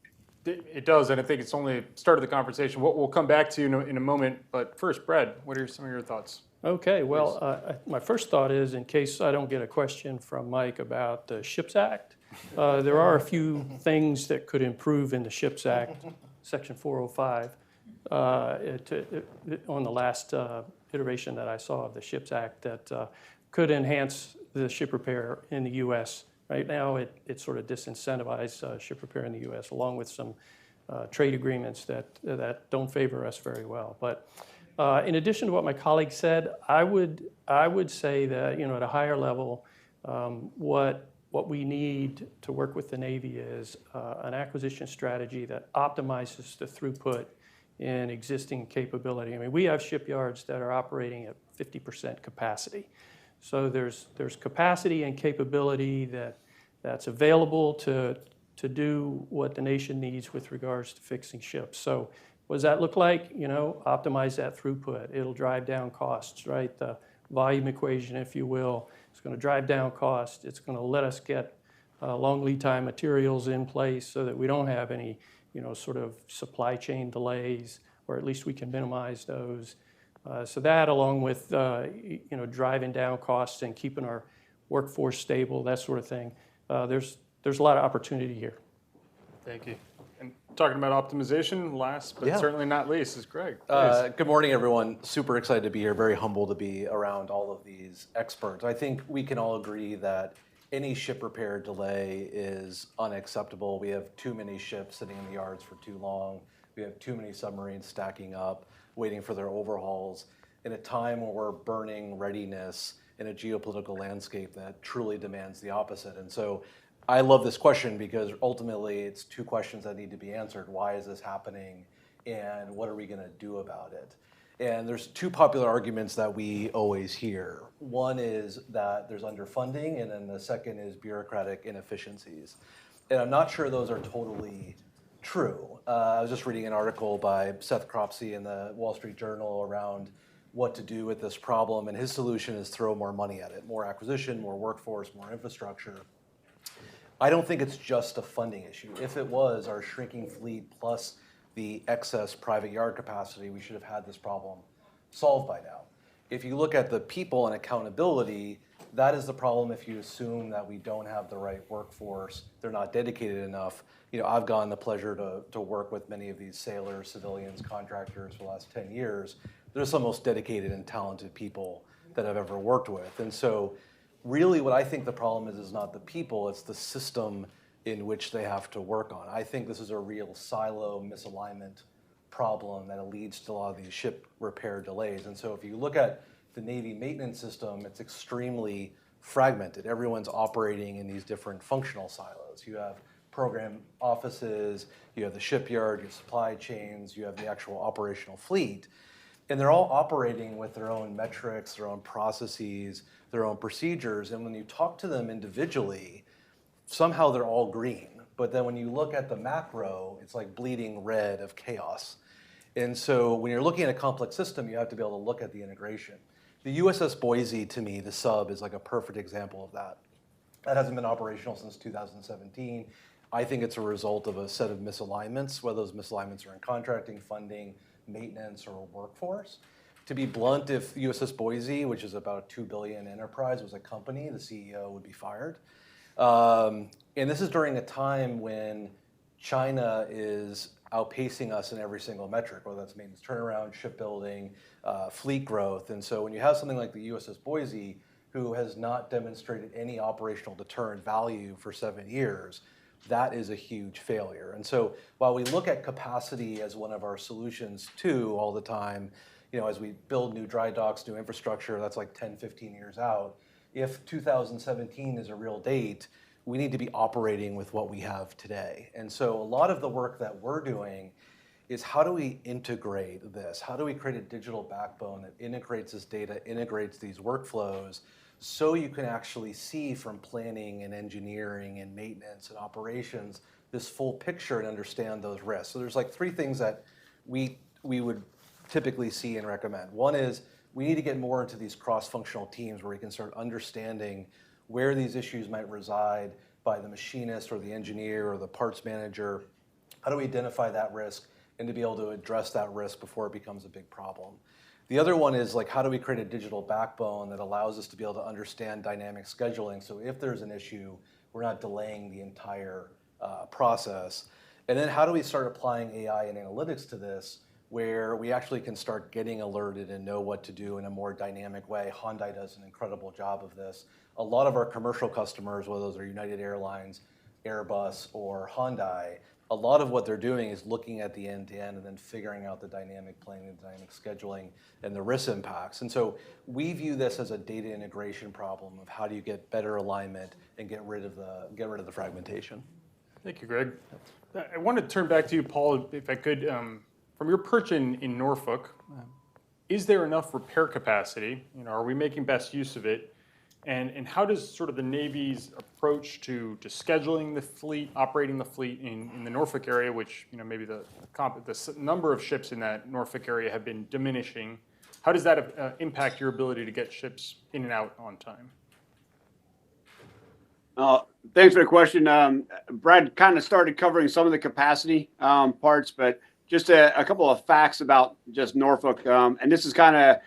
It does, and I think it's only started the conversation. We'll come back to you in a moment, but first, Brad, what are some of your thoughts? Okay, well, my first thought is, in case I don't get a question from Mike about the SHIPS Act, there are a few things that could improve in the SHIPS Act, Section 405, on the last iteration that I saw of the SHIPS Act that could enhance the ship repair in the U.S. Right now, it sort of disincentivizes ship repair in the U.S., along with some trade agreements that don't favor us very well. But in addition to what my colleague said, I would say that at a higher level, what we need to work with the Navy is an acquisition strategy that optimizes the throughput in existing capability. I mean, we have shipyards that are operating at 50% capacity. So there's capacity and capability that's available to do what the nation needs with regards to fixing ships. So what does that look like? Optimize that throughput. It'll drive down costs, right? The volume equation, if you will, is going to drive down costs. It's going to let us get long lead time materials in place so that we don't have any, sort of supply chain delays, or at least we can minimize those. So that, along with driving down costs and keeping our workforce stable, that sort of thing, there's a lot of opportunity here. Thank you. And talking about optimization, last but certainly not least, is Greg. Good morning, everyone. Super excited to be here. Very humble to be around all of these experts. I think we can all agree that any ship repair delay is unacceptable. We have too many ships sitting in the yards for too long. We have too many submarines stacking up, waiting for their overhauls in a time when we're burning readiness in a geopolitical landscape that truly demands the opposite. And so I love this question because ultimately it's 2 questions that need to be answered. Why is this happening? And what are we going to do about it? And there's 2 popular arguments that we always hear. One is that there's underfunding, and then the second is bureaucratic inefficiencies. And I'm not sure those are totally true. I was just reading an article by Seth Cropsey in the Wall Street Journal around what to do with this problem, and his solution is throw more money at it, more acquisition, more workforce, more infrastructure. I don't think it's just a funding issue. If it was our shrinking fleet plus the excess private yard capacity, we should have had this problem solved by now. If you look at the people and accountability, that is the problem if you assume that we don't have the right workforce, they're not dedicated enough. I've gotten the pleasure to work with many of these sailors, civilians, contractors for the last 10 years. They're some of the most dedicated and talented people that I've ever worked with. And so really what I think the problem is not the people, it's the system in which they have to work on. I think this is a real silo misalignment problem that leads to a lot of these ship repair delays. And so if you look at the Navy maintenance system, it's extremely fragmented. Everyone's operating in these different functional silos. You have program offices, you have the shipyard, your supply chains, you have the actual operational fleet. And they're all operating with their own metrics, their own processes, their own procedures. And when you talk to them individually, somehow they're all green. But then when you look at the macro, it's like bleeding red of chaos. And so when you're looking at a complex system, you have to be able to look at the integration. The USS Boise, to me, the sub, is like a perfect example of that. That hasn't been operational since 2017. I think it's a result of a set of misalignments, whether those misalignments are in contracting, funding, maintenance, or workforce. To be blunt, if USS Boise, which is about a $2 billion enterprise, was a company, the CEO would be fired. And this is during a time when China is outpacing us in every single metric, whether that's maintenance turnaround, shipbuilding, fleet growth. And so when you have something like the USS Boise, who has not demonstrated any operational deterrent value for 7 years, that is a huge failure. And so while we look at capacity as one of our solutions too all the time, as we build new dry docks, new infrastructure, that's like 10, 15 years out. If 2017 is a real date, we need to be operating with what we have today. And so a lot of the work that we're doing is how do we integrate this? How do we create a digital backbone that integrates this data, integrates these workflows, so you can actually see from planning and engineering and maintenance and operations this full picture and understand those risks. So there's like 3 things that we would typically see and recommend. One is we need to get more into these cross-functional teams where we can start understanding where these issues might reside by the machinist or the engineer or the parts manager. How do we identify that risk and to be able to address that risk before it becomes a big problem? The other one is like, how do we create a digital backbone that allows us to be able to understand dynamic scheduling? So if there's an issue, we're not delaying the entire process. And then how do we start applying AI and analytics to this, where we actually can start getting alerted and know what to do in a more dynamic way? Hyundai does an incredible job of this. A lot of our commercial customers, whether those are United Airlines, Airbus, or Hyundai, a lot of what they're doing is looking at the end-to-end and then figuring out the dynamic planning, the dynamic scheduling, and the risk impacts. And so we view this as a data integration problem of how do you get better alignment and get rid of the fragmentation. Thank you, Greg. I want to turn back to you, Paul, if I could. From your perch in Norfolk, is there enough repair capacity? Are we making best use of it? And how does sort of the Navy's approach to scheduling the fleet, operating the fleet in the Norfolk area, which maybe the number of ships in that Norfolk area have been diminishing, how does that impact your ability to get ships in and out on time? Thanks for the question. Brad kind of started covering some of the capacity parts, but just a couple of facts about just Norfolk. And this is kind of,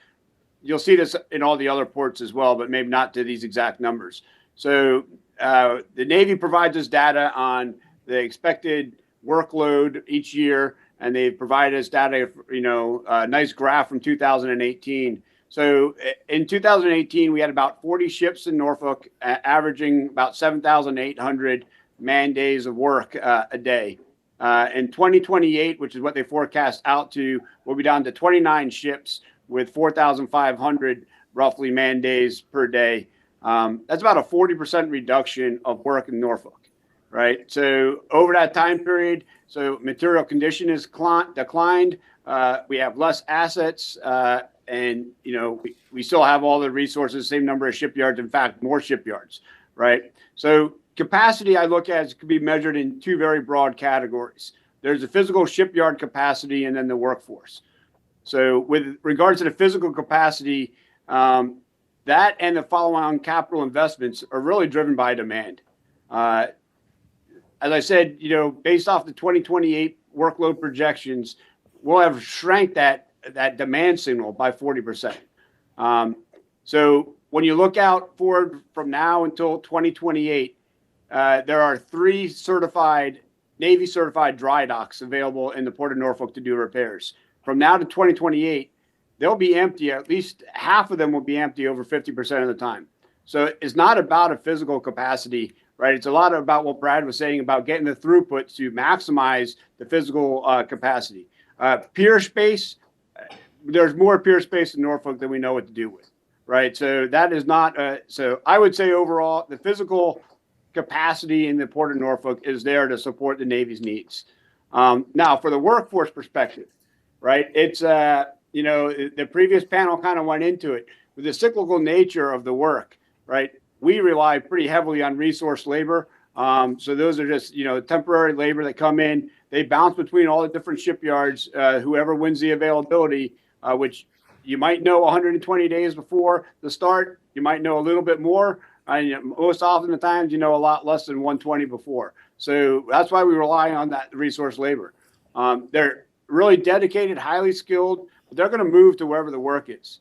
you'll see this in all the other ports as well, but maybe not to these exact numbers. So the Navy provides us data on the expected workload each year, and they provide us data, a nice graph from 2018. So in 2018, we had about 40 ships in Norfolk, averaging about 7,800 man days of work a day. In 2028, which is what they forecast out to, we'll be down to 29 ships with 4,500 roughly man days per day. That's about a 40% reduction of work in Norfolk, right? So over that time period, so material condition is declined. We have less assets, and we still have all the resources, same number of shipyards. In fact, more shipyards, right? So capacity I look at could be measured in 2 very broad categories. There's the physical shipyard capacity and then the workforce. So with regards to the physical capacity, that and the follow-on capital investments are really driven by demand. As I said, based off the 2028 workload projections, we'll have shrank that demand signal by 40%. So when you look out forward from now until 2028, there are 3 Navy certified dry docks available in the Port of Norfolk to do repairs. From now to 2028, they'll be empty. At least half of them will be empty over 50% of the time. So it's not about a physical capacity, right? It's a lot about what Brad was saying about getting the throughput to maximize the physical capacity. Pier space, there's more pier space in Norfolk than we know what to do with, right? So that is not, so I would say overall, the physical capacity in the Port of Norfolk is there to support the Navy's needs. Now, for the workforce perspective, right, it's, the previous panel kind of went into it. With the cyclical nature of the work, right, we rely pretty heavily on resource labor. So those are just, temporary labor that come in. They bounce between all the different shipyards, whoever wins the availability, which you might know 120 days before the start. You might know a little bit more. Most often the times, a lot less than 120 before. So that's why we rely on that resource labor. They're really dedicated, highly skilled, but they're going to move to wherever the work is.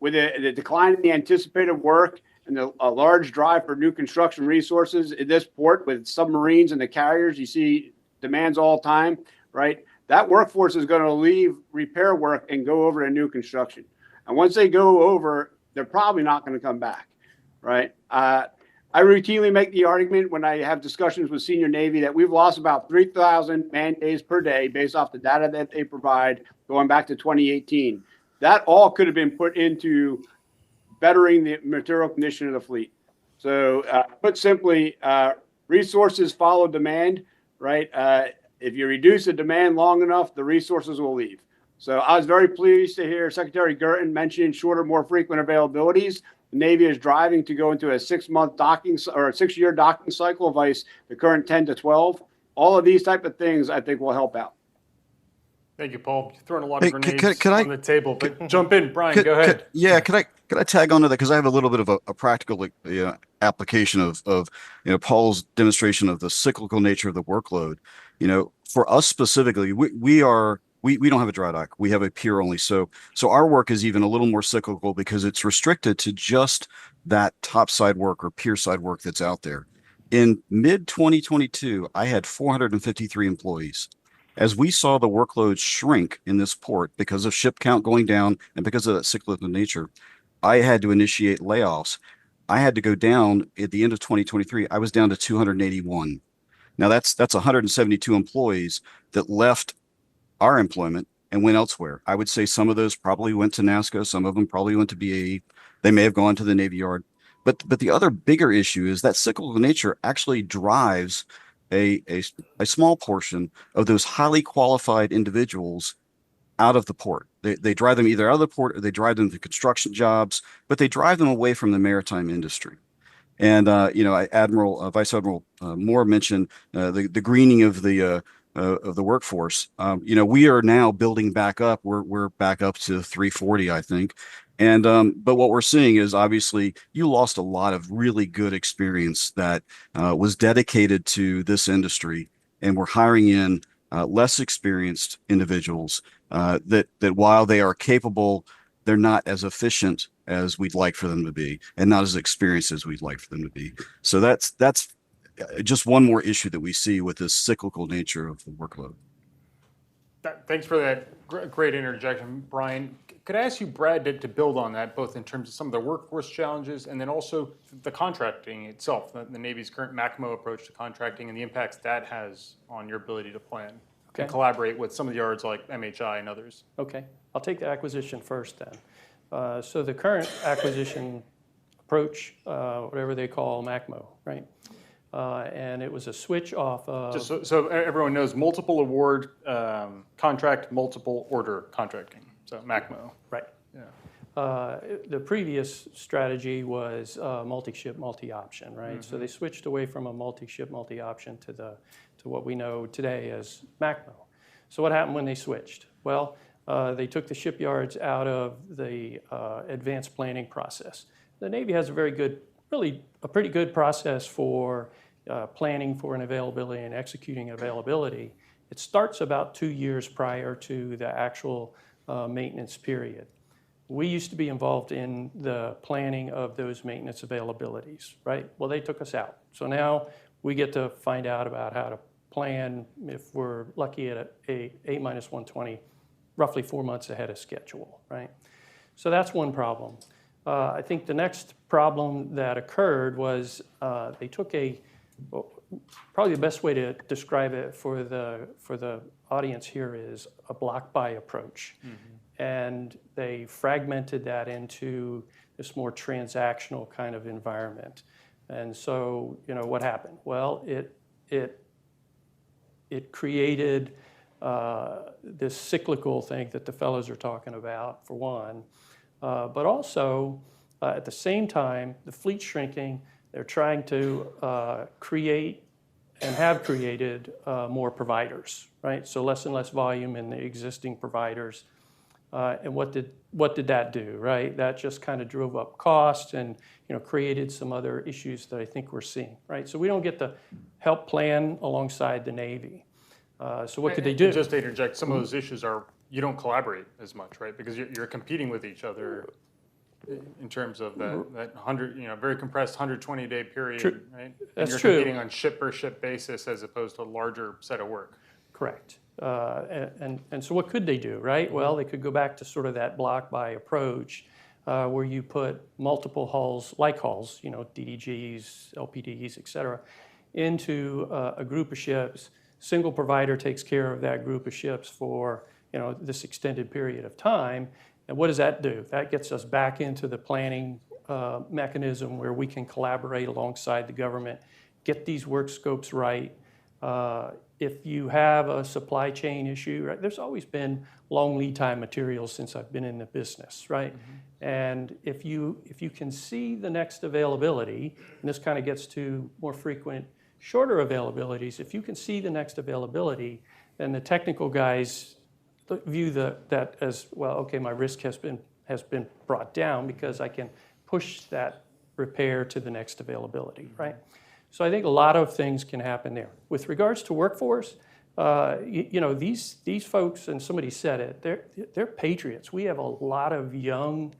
With the decline in the anticipated work and a large drive for new construction resources in this port with submarines and the carriers. You see demands all the time, right? That workforce is going to leave repair work and go over to new construction. And once they go over, they're probably not going to come back, right? I routinely make the argument when I have discussions with senior Navy that we've lost about 3,000 man days per day based off the data that they provide going back to 2018. That all could have been put into bettering the material condition of the fleet. So put simply, resources follow demand, right? If you reduce the demand long enough, the resources will leave. So I was very pleased to hear Secretary Guertin mention shorter, more frequent availabilities. The Navy is driving to go into a 6-month docking or a 6-year docking cycle of the current 10 to 12. All of these type of things I think will help out. Thank you, Paul. You're throwing a lot of grenades can I- on the table, but jump in, Bryan. Go ahead. Could I tag onto that, because I have a little bit of a practical application of Paul's demonstration of the cyclical nature of the workload. For us specifically, we don't have a dry dock. We have a pier only. So our work is even a little more cyclical because it's restricted to just that topside work or pier side work that's out there. In mid 2022, I had 453 employees. As we saw the workload shrink in this port because of ship count going down and because of that cyclical nature, I had to initiate layoffs. I had to go down at the end of 2023. I was down to 281. Now that's 172 employees that left our employment and went elsewhere. I would say some of those probably went to NASCO. Some of them probably went to BAE. They may have gone to the Navy Yard. But the other bigger issue is that cyclical nature actually drives a small portion of those highly qualified individuals out of the port. They drive them either out of the port or they drive them to construction jobs, but they drive them away from the maritime industry. And Vice Admiral Moore mentioned the greening of the workforce. We are now building back up. We're back up to 340, I think. And but what we're seeing is obviously you lost a lot of really good experience that was dedicated to this industry, and we're hiring in less experienced individuals that while they are capable, they're not as efficient as we'd like for them to be, and not as experienced as we'd like for them to be. So that's just one more issue that we see with this cyclical nature of the workload. Thanks for that great interjection, Bryan. Could I ask you, Brad, to build on that, both in terms of some of the workforce challenges and then also the contracting itself, the Navy's current MACMO approach to contracting and the impacts that has on your ability to plan and collaborate with some of the yards like MHI and others? Okay, I'll take the acquisition first then. So the current acquisition approach, whatever they call MACMO, right? And it was a switch off of... Just so everyone knows, multiple award contract, multiple order contracting. So MACMO. Right. Yeah. The previous strategy was multi-ship, multi-option, right? Mm-hmm. So they switched away from a multi-ship, multi-option to what we know today as MACMO. So what happened when they switched? Well, they took the shipyards out of the advanced planning process. The Navy has a pretty good process for planning for an availability and executing availability. It starts about 2 years prior to the actual maintenance period. We used to be involved in the planning of those maintenance availabilities, right? Well, they took us out. So now we get to find out about how to plan, if we're lucky, at a A-120, roughly 4 months ahead of schedule, right? So that's one problem. I think the next problem that occurred was they took probably the best way to describe it for the audience here is a block buy approach. Mm-hmm. And they fragmented that into this more transactional kind of environment. And so, what happened? Well, it created this cyclical thing that the fellows are talking about, for one. But also, at the same time, the fleet's shrinking. They're trying to create and have created more providers, right? So less and less volume in the existing providers. And what did that do, right? That just kind of drove up costs and created some other issues that I think we're seeing, right? So we don't get to help plan alongside the Navy. So what could they do? Just to interject, some of those issues are you don't collaborate as much, right? Because you're competing with each other. in terms of that 100, very compressed 120-day period, True. right? And That's you're true. competing on ship-per-ship basis as opposed to a larger set of work. Correct. And so what could they do, right? Well, they could go back to sort of that block buy approach where you put multiple hulls, like hulls, DDGs, LPDs, et cetera, into a group of ships. Single provider takes care of that group of ships for this extended period of time. And what does that do? That gets us back into the planning mechanism where we can collaborate alongside the government, get these work scopes right. If you have a supply chain issue, right, there's always been long lead time materials since I've been in the business, right? Mm-hmm. And if you can see the next availability, and this kind of gets to more frequent, shorter availabilities, if you can see the next availability, then the technical guys view that as, well, okay, my risk has been brought down because I can push that repair to the next availability, right? So I think a lot of things can happen there. With regards to workforce, these folks, and somebody said it, they're patriots. We have a lot of young,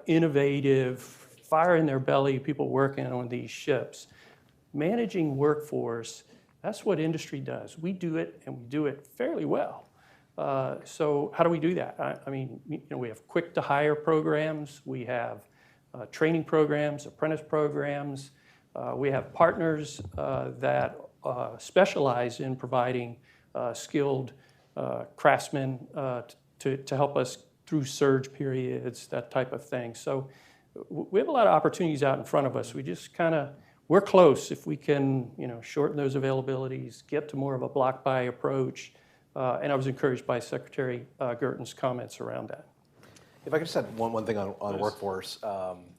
innovative, fire in their belly people working on these ships. Managing workforce, that's what industry does. We do it, and we do it fairly well. So how do we do that? I mean, we have quick to hire programs. We have training programs, apprentice programs. We have partners that specialize in providing skilled craftsmen to help us through surge periods, that type of thing. So we have a lot of opportunities out in front of us. We just we're close if we can, shorten those availabilities, get to more of a block buy approach. And I was encouraged by Secretary Guertin's comments around that. If I could just add one thing on workforce.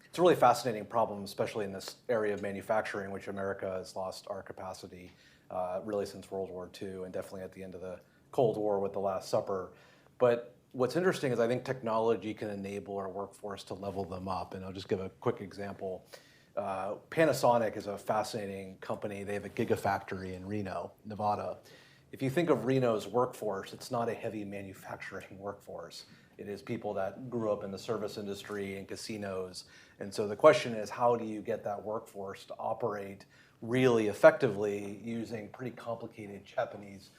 It's a really fascinating problem, especially in this area of manufacturing, which America has lost our capacity really since World War II and definitely at the end of the Cold War with the Last Supper. But what's interesting is I think technology can enable our workforce to level them up. And I'll just give a quick example. Panasonic is a fascinating company. They have a gigafactory in Reno, Nevada. If you think of Reno's workforce, it's not a heavy manufacturing workforce. It is people that grew up in the service industry and casinos. And so the question is, how do you get that workforce to operate really effectively using pretty complicated Japanese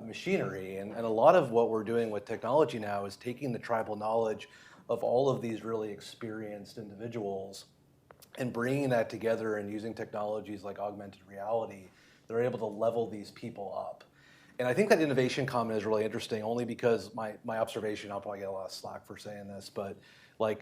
machinery? And a lot of what we're doing with technology now is taking the tribal knowledge of all of these really experienced individuals and bringing that together and using technologies like augmented reality. They're able to level these people up. And I think that innovation comment is really interesting only because my observation, I'll probably get a lot of slack for saying this, but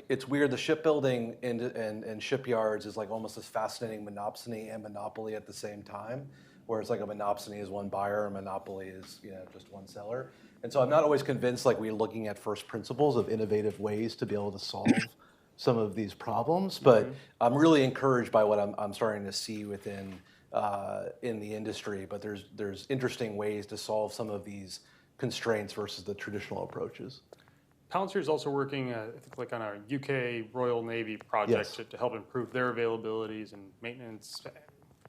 it's weird, the shipbuilding and shipyards is almost this fascinating monopsony and monopoly at the same time, where it's like a monopsony is one buyer, a monopoly is just one seller. And so I'm not always convinced we're looking at first principles of innovative ways to be able to solve some of these problems, but I'm really encouraged by what I'm starting to see within in the industry, but there's interesting ways to solve some of these constraints versus the traditional approaches. Palantir is also working, I think, on a UK Royal Navy project to help improve their availabilities and maintenance.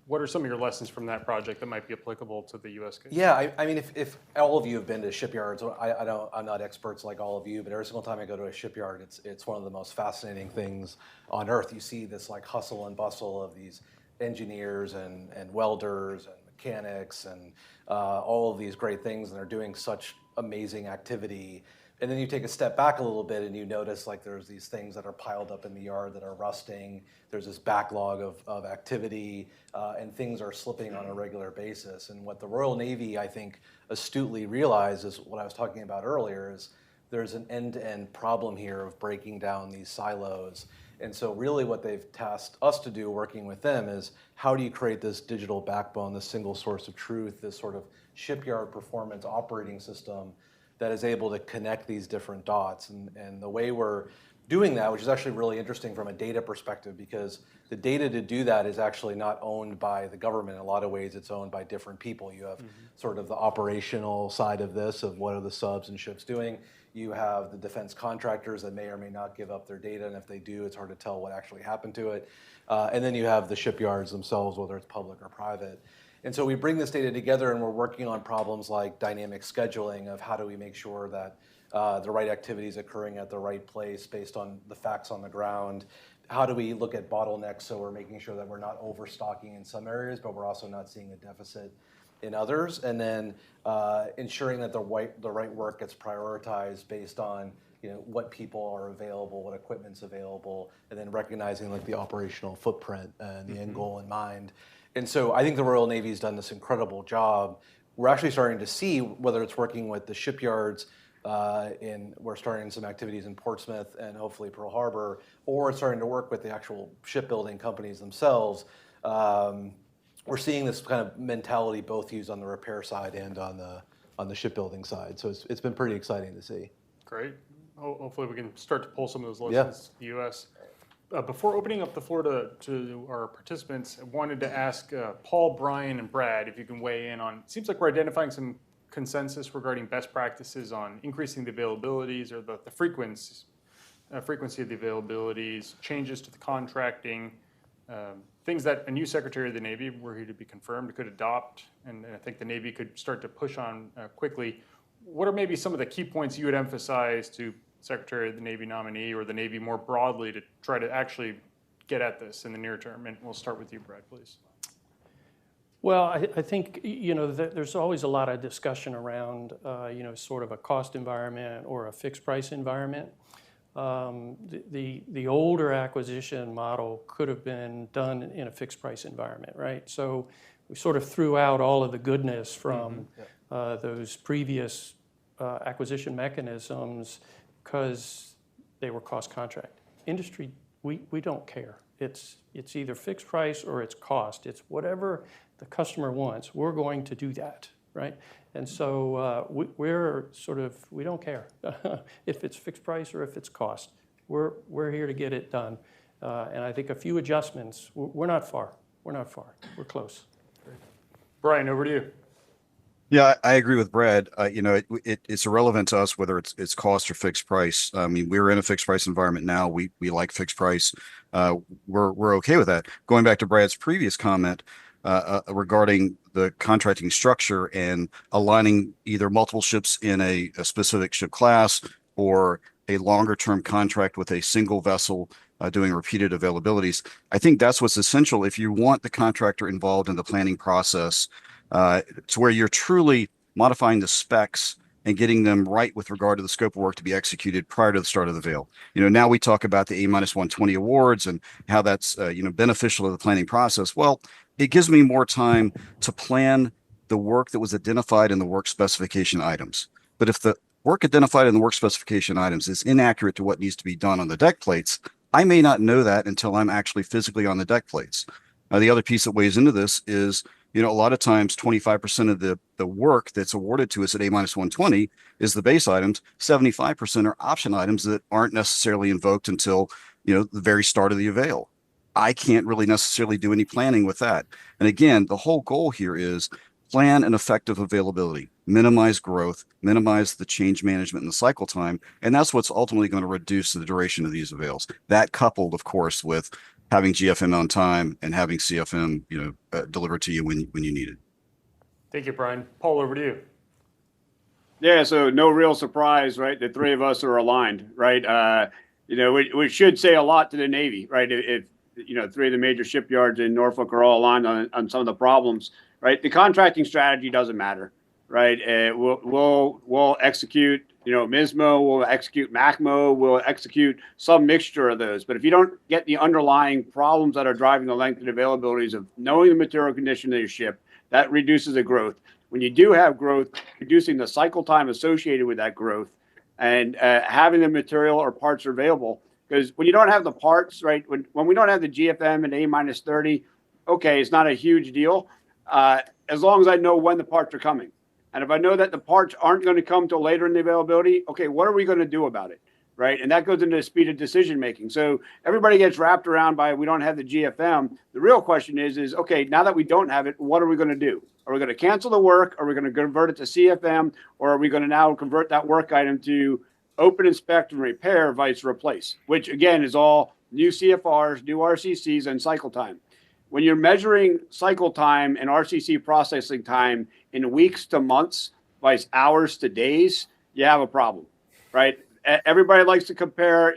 What are some of your lessons from that project that might be applicable to the U.S. case? Yeah, I mean, if all of you have been to shipyards, I'm not experts like all of you, but every single time I go to a shipyard, it's one of the most fascinating things on earth. You see this hustle and bustle of these engineers and welders and mechanics and all of these great things, and they're doing such amazing activity. And then you take a step back a little bit and you notice there's these things that are piled up in the yard that are rusting. There's this backlog of activity and things are slipping on a regular basis. And what the Royal Navy, I think, astutely realized is what I was talking about earlier is there's an end-to-end problem here of breaking down these silos. And so really what they've tasked us to do working with them is how do you create this digital backbone, this single source of truth, this sort of shipyard performance operating system that is able to connect these different dots. And the way we're doing that, which is actually really interesting from a data perspective, because the data to do that is actually not owned by the government. In a lot of ways, it's owned by different people. You have sort of the operational side of this, of what are the subs and ships doing. You have the defense contractors that may or may not give up their data, and if they do, it's hard to tell what actually happened to it. And then you have the shipyards themselves, whether it's public or private. And so we bring this data together and we're working on problems like dynamic scheduling of how do we make sure that the right activities occurring at the right place based on the facts on the ground? How do we look at bottlenecks so we're making sure that we're not overstocking in some areas, but we're also not seeing a deficit in others? And then ensuring that the right work gets prioritized based on what people are available, what equipment's available, and then recognizing like the operational footprint and the end goal in mind. And so I think the Royal Navy's done this incredible job. We're actually starting to see whether it's working with the shipyards, we're starting some activities in Portsmouth and hopefully Pearl Harbor, or starting to work with the actual shipbuilding companies themselves. We're seeing this kind of mentality both used on the repair side and on the shipbuilding side. So it's been pretty exciting to see. Great. Hopefully we can start to pull some of those lessons to the U.S. Before opening up the floor to our participants, I wanted to ask Paul, Bryan, and Brad if you can weigh in on, it seems like we're identifying some consensus regarding best practices on increasing the availabilities or the frequency of the availabilities, changes to the contracting, things that a new Secretary of the Navy, were he to be confirmed, could adopt, and I think the Navy could start to push on quickly. What are maybe some of the key points you would emphasize to Secretary of the Navy nominee or the Navy more broadly to try to actually get at this in the near term? And we'll start with you, Brad, please. Well, I think, there's always a lot of discussion around, sort of a cost environment or a fixed price environment. The older acquisition model could have been done in a fixed price environment, right? So we sort of threw out all of the goodness from those previous acquisition mechanisms because they were cost contract. Industry, we don't care. It's either fixed price or it's cost. It's whatever the customer wants. We're going to do that, right? And so we don't care if it's fixed price or if it's cost. We're here to get it done. And I think a few adjustments, we're not far. We're close. Bryan, over to you. Yeah, I agree with Brad. It's irrelevant to us whether it's cost or fixed price. I mean, we're in a fixed price environment now. We like fixed price. We're okay with that. Going back to Brad's previous comment regarding the contracting structure and aligning either multiple ships in a specific ship class or a longer term contract with a single vessel doing repeated availabilities. I think that's what's essential if you want the contractor involved in the planning process to where you're truly modifying the specs and getting them right with regard to the scope of work to be executed prior to the start of the veil. Now we talk about the A-120 awards and how that's beneficial to the planning process. Well, it gives me more time to plan the work that was identified in the work specification items. But if the work identified in the work specification items is inaccurate to what needs to be done on the deck plates, I may not know that until I'm actually physically on the deck plates. The other piece that weighs into this is, a lot of times 25% of the work that's awarded to us at A-120 is the base items. 75% are option items that aren't necessarily invoked until, the very start of the avail. I can't really necessarily do any planning with that. And again, the whole goal here is plan an effective availability, minimize growth, minimize the change management and the cycle time. And that's what's ultimately going to reduce the duration of these avails. That coupled, of course, with having GFM on time and having CFM, delivered to you when you need it. Thank you, Bryan. Paul, over to you. Yeah, so no real surprise, right? The three of us are aligned, right? We should say a lot to the Navy, right? If three of the major shipyards in Norfolk are all aligned on some of the problems, right? The contracting strategy doesn't matter, right? We'll execute, MISMO, we'll execute MACMO, we'll execute some mixture of those. But if you don't get the underlying problems that are driving the length and availabilities of knowing the material condition of your ship, that reduces the growth. When you do have growth, reducing the cycle time associated with that growth and having the material or parts available. Because when you don't have the parts, right, when we don't have the GFM and A-30, okay, it's not a huge deal. As long as I know when the parts are coming. And if I know that the parts aren't going to come till later in the availability, okay, what are we going to do about it, right? And that goes into speed of decision making. So everybody gets wrapped around by we don't have the GFM. The real question is okay, now that we don't have it, what are we going to do? Are we going to cancel the work? Are we going to convert it to CFM? Or are we going to now convert that work item to open, inspect, and repair, vice replace, which again is all new CFRs, new RCCs, and cycle time. When you're measuring cycle time and RCC processing time in weeks to months, vice hours to days, you have a problem. right? Everybody likes to compare,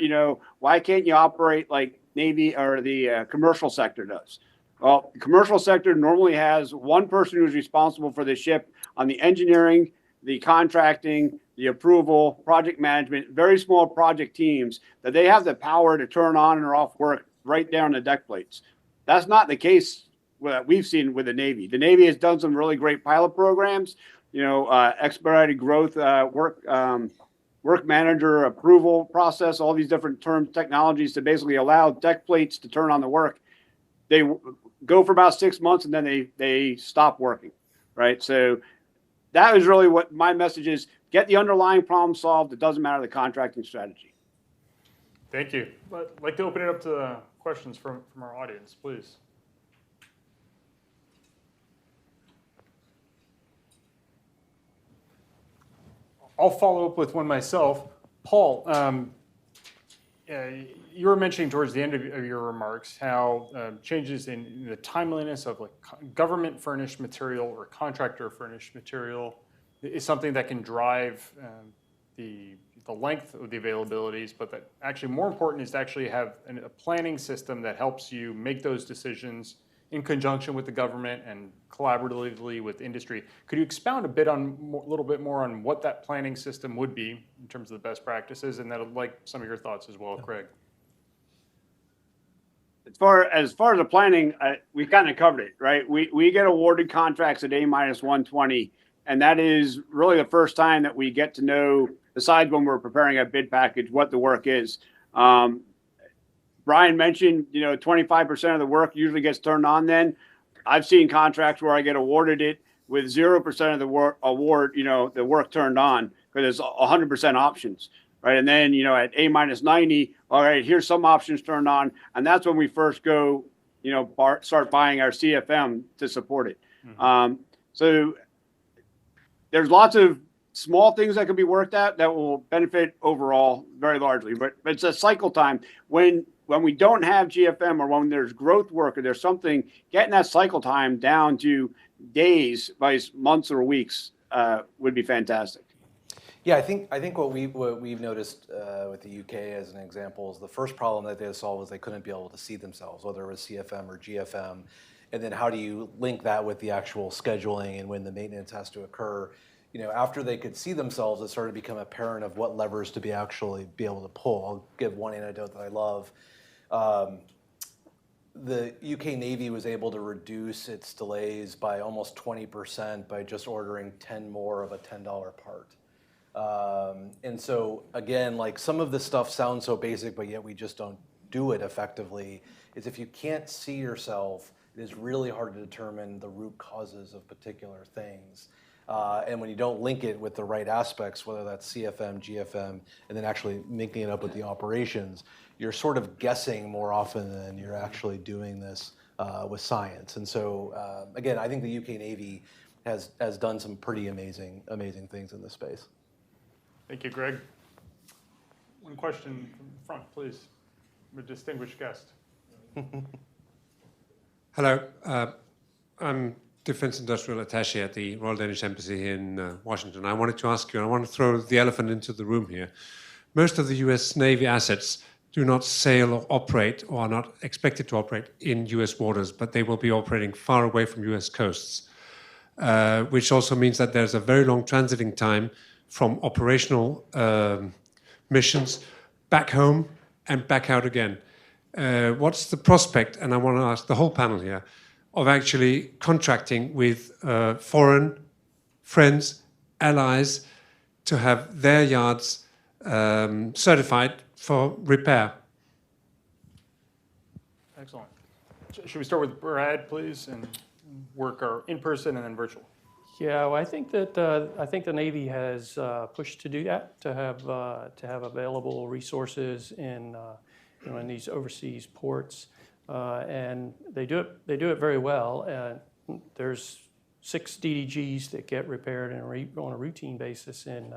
why can't you operate like Navy or the commercial sector does? Well, the commercial sector normally has one person who's responsible for the ship on the engineering, the contracting, the approval, project management, very small project teams that they have the power to turn on or off work right down the deck plates. That's not the case that we've seen with the Navy. The Navy has done some really great pilot programs, expedited growth, work manager approval process, all these different technologies to basically allow deck plates to turn on the work. They go for about 6 months and then they stop working, right? So that is really what my message is. Get the underlying problem solved. It doesn't matter the contracting strategy. Thank you. I'd like to open it up to questions from our audience, please. I'll follow up with one myself. Paul, you were mentioning towards the end of your remarks how changes in the timeliness of like government furnished material or contractor furnished material is something that can drive the length of the availabilities, but that actually more important is to actually have a planning system that helps you make those decisions in conjunction with the government and collaboratively with industry. Could you expound a little bit more on what that planning system would be in terms of the best practices? And I'd like some of your thoughts as well, Craig. As far as the planning, we kind of covered it, right? We get awarded contracts at A-120, and that is really the first time that we get to know, besides when we're preparing a bid package, what the work is. Bryan mentioned, 25% of the work usually gets turned on then. I've seen contracts where I get awarded it with 0% of the the work turned on because it's 100% options, right? And then, at A-90, all right, here's some options turned on. And that's when we first go, start buying our CFM to support it. Mm-hmm. So there's lots of small things that can be worked at that will benefit overall very largely, but it's a cycle time. When we don't have GFM or when there's growth work or there's something, getting that cycle time down to days, by months or weeks would be fantastic. Yeah, I think what we've noticed with the UK as an example is the first problem that they had solved was they couldn't be able to see themselves, whether it was CFM or GFM, and then how do you link that with the actual scheduling and when the maintenance has to occur? After they could see themselves, it started to become apparent of what levers to actually be able to pull. I'll give one anecdote that I love. The UK Navy was able to reduce its delays by almost 20% by just ordering 10 more of a $10 part. And so again, like some of this stuff sounds so basic, but yet we just don't do it effectively, is if you can't see yourself, it is really hard to determine the root causes of particular things. And when you don't link it with the right aspects, whether that's CFM, GFM, and then actually linking it up with the operations, you're sort of guessing more often than you're actually doing this with science. And so, again, I think the UK Navy has done some pretty amazing things in this space. Thank you, Greg. One question from the front, please. A distinguished guest. Hello. I'm Defense Industrial Attaché at the Royal Danish Embassy here in Washington. I wanted to ask you, and I want to throw the elephant into the room here. Most of the US Navy assets do not sail or operate or are not expected to operate in US waters, but they will be operating far away from US coasts, which also means that there's a very long transiting time from operational missions back home and back out again. What's the prospect, and I want to ask the whole panel here, of actually contracting with foreign friends, allies, to have their yards certified for repair? Excellent. Should we start with Brad, please, and work our in-person and then virtual? Yeah, well, I think the Navy has pushed to do that, to have available resources in these overseas ports, and they do it very well. There's 6 DDGs that get repaired on a routine basis in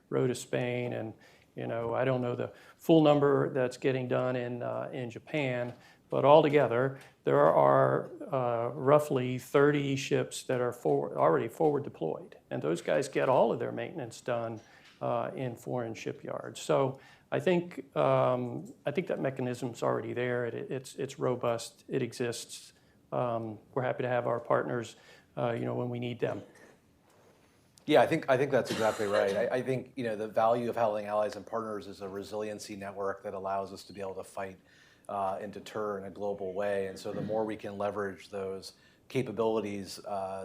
Rota, Spain, and I don't know the full number that's getting done in Japan, but altogether there are roughly 30 ships that are already forward deployed, and those guys get all of their maintenance done in foreign shipyards. So I think that mechanism's already there. It's robust. It exists. We're happy to have our partners, when we need them. Yeah, I think that's exactly right. I think the value of having allies and partners is a resiliency network that allows us to be able to fight and deter in a global way. And so the more we can leverage those capabilities,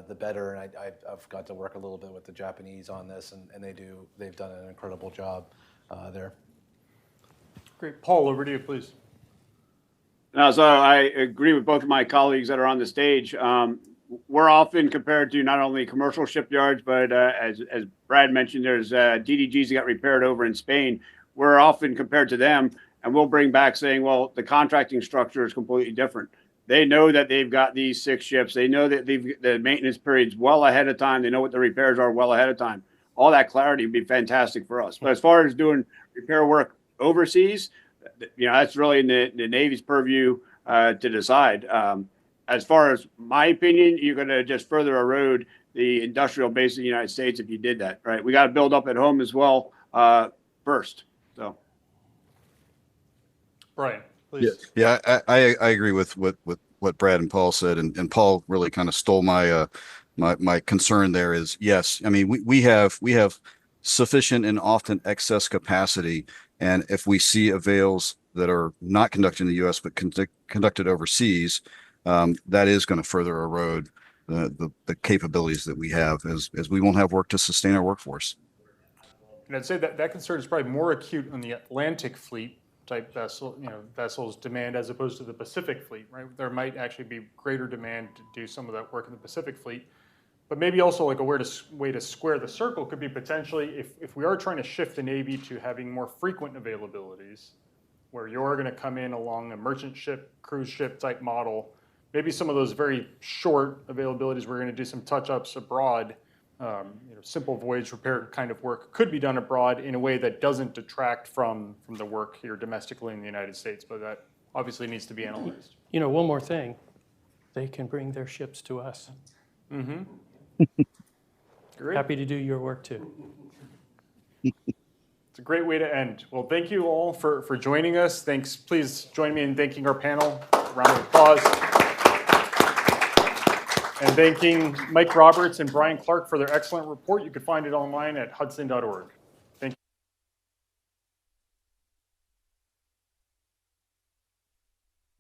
the better. And I've got to work a little bit with the Japanese on this, and they've done an incredible job there. Great. Paul, over to you, please. No, so I agree with both of my colleagues that are on the stage. We're often compared to not only commercial shipyards, but as Brad mentioned, there's DDGs that got repaired over in Spain. We're often compared to them, and we'll bring back saying, well, the contracting structure is completely different. They know that they've got these 6 ships. They know that the maintenance period's well ahead of time. They know what the repairs are well ahead of time. All that clarity would be fantastic for us. But as far as doing repair work overseas, that's really in the Navy's purview to decide. As far as my opinion, you're going to just further erode the industrial base of the United States if you did that, right? We got to build up at home as well first. So, Bryan, please. Yeah, I agree with what Brad and Paul said, and Paul really kind of stole my my concern there. Is yes, I mean we have sufficient and often excess capacity, and if we see avails that are not conducted in the U.S. but conducted overseas, that is going to further erode the capabilities that we have, as we won't have work to sustain our workforce. And I'd say that concern is probably more acute on the Atlantic fleet type vessels demand as opposed to the Pacific fleet, right? There might actually be greater demand to do some of that work in the Pacific fleet. But maybe also like a way to square the circle could be potentially if we are trying to shift the Navy to having more frequent availabilities, where you're going to come in along a merchant ship, cruise ship type model, maybe some of those very short availabilities, we're going to do some touch-ups abroad, simple voyage repair kind of work could be done abroad in a way that doesn't detract from the work here domestically in the United States, but that obviously needs to be analyzed. One more thing, they can bring their ships to us. Mm-hmm. Great. Happy to do your work too. It's a great way to end. Well, thank you all for joining us. Thanks. Please join me in thanking our panel. A round of applause. And thanking Mike Roberts and Bryan Clark for their excellent report. You can find it online at hudson.org.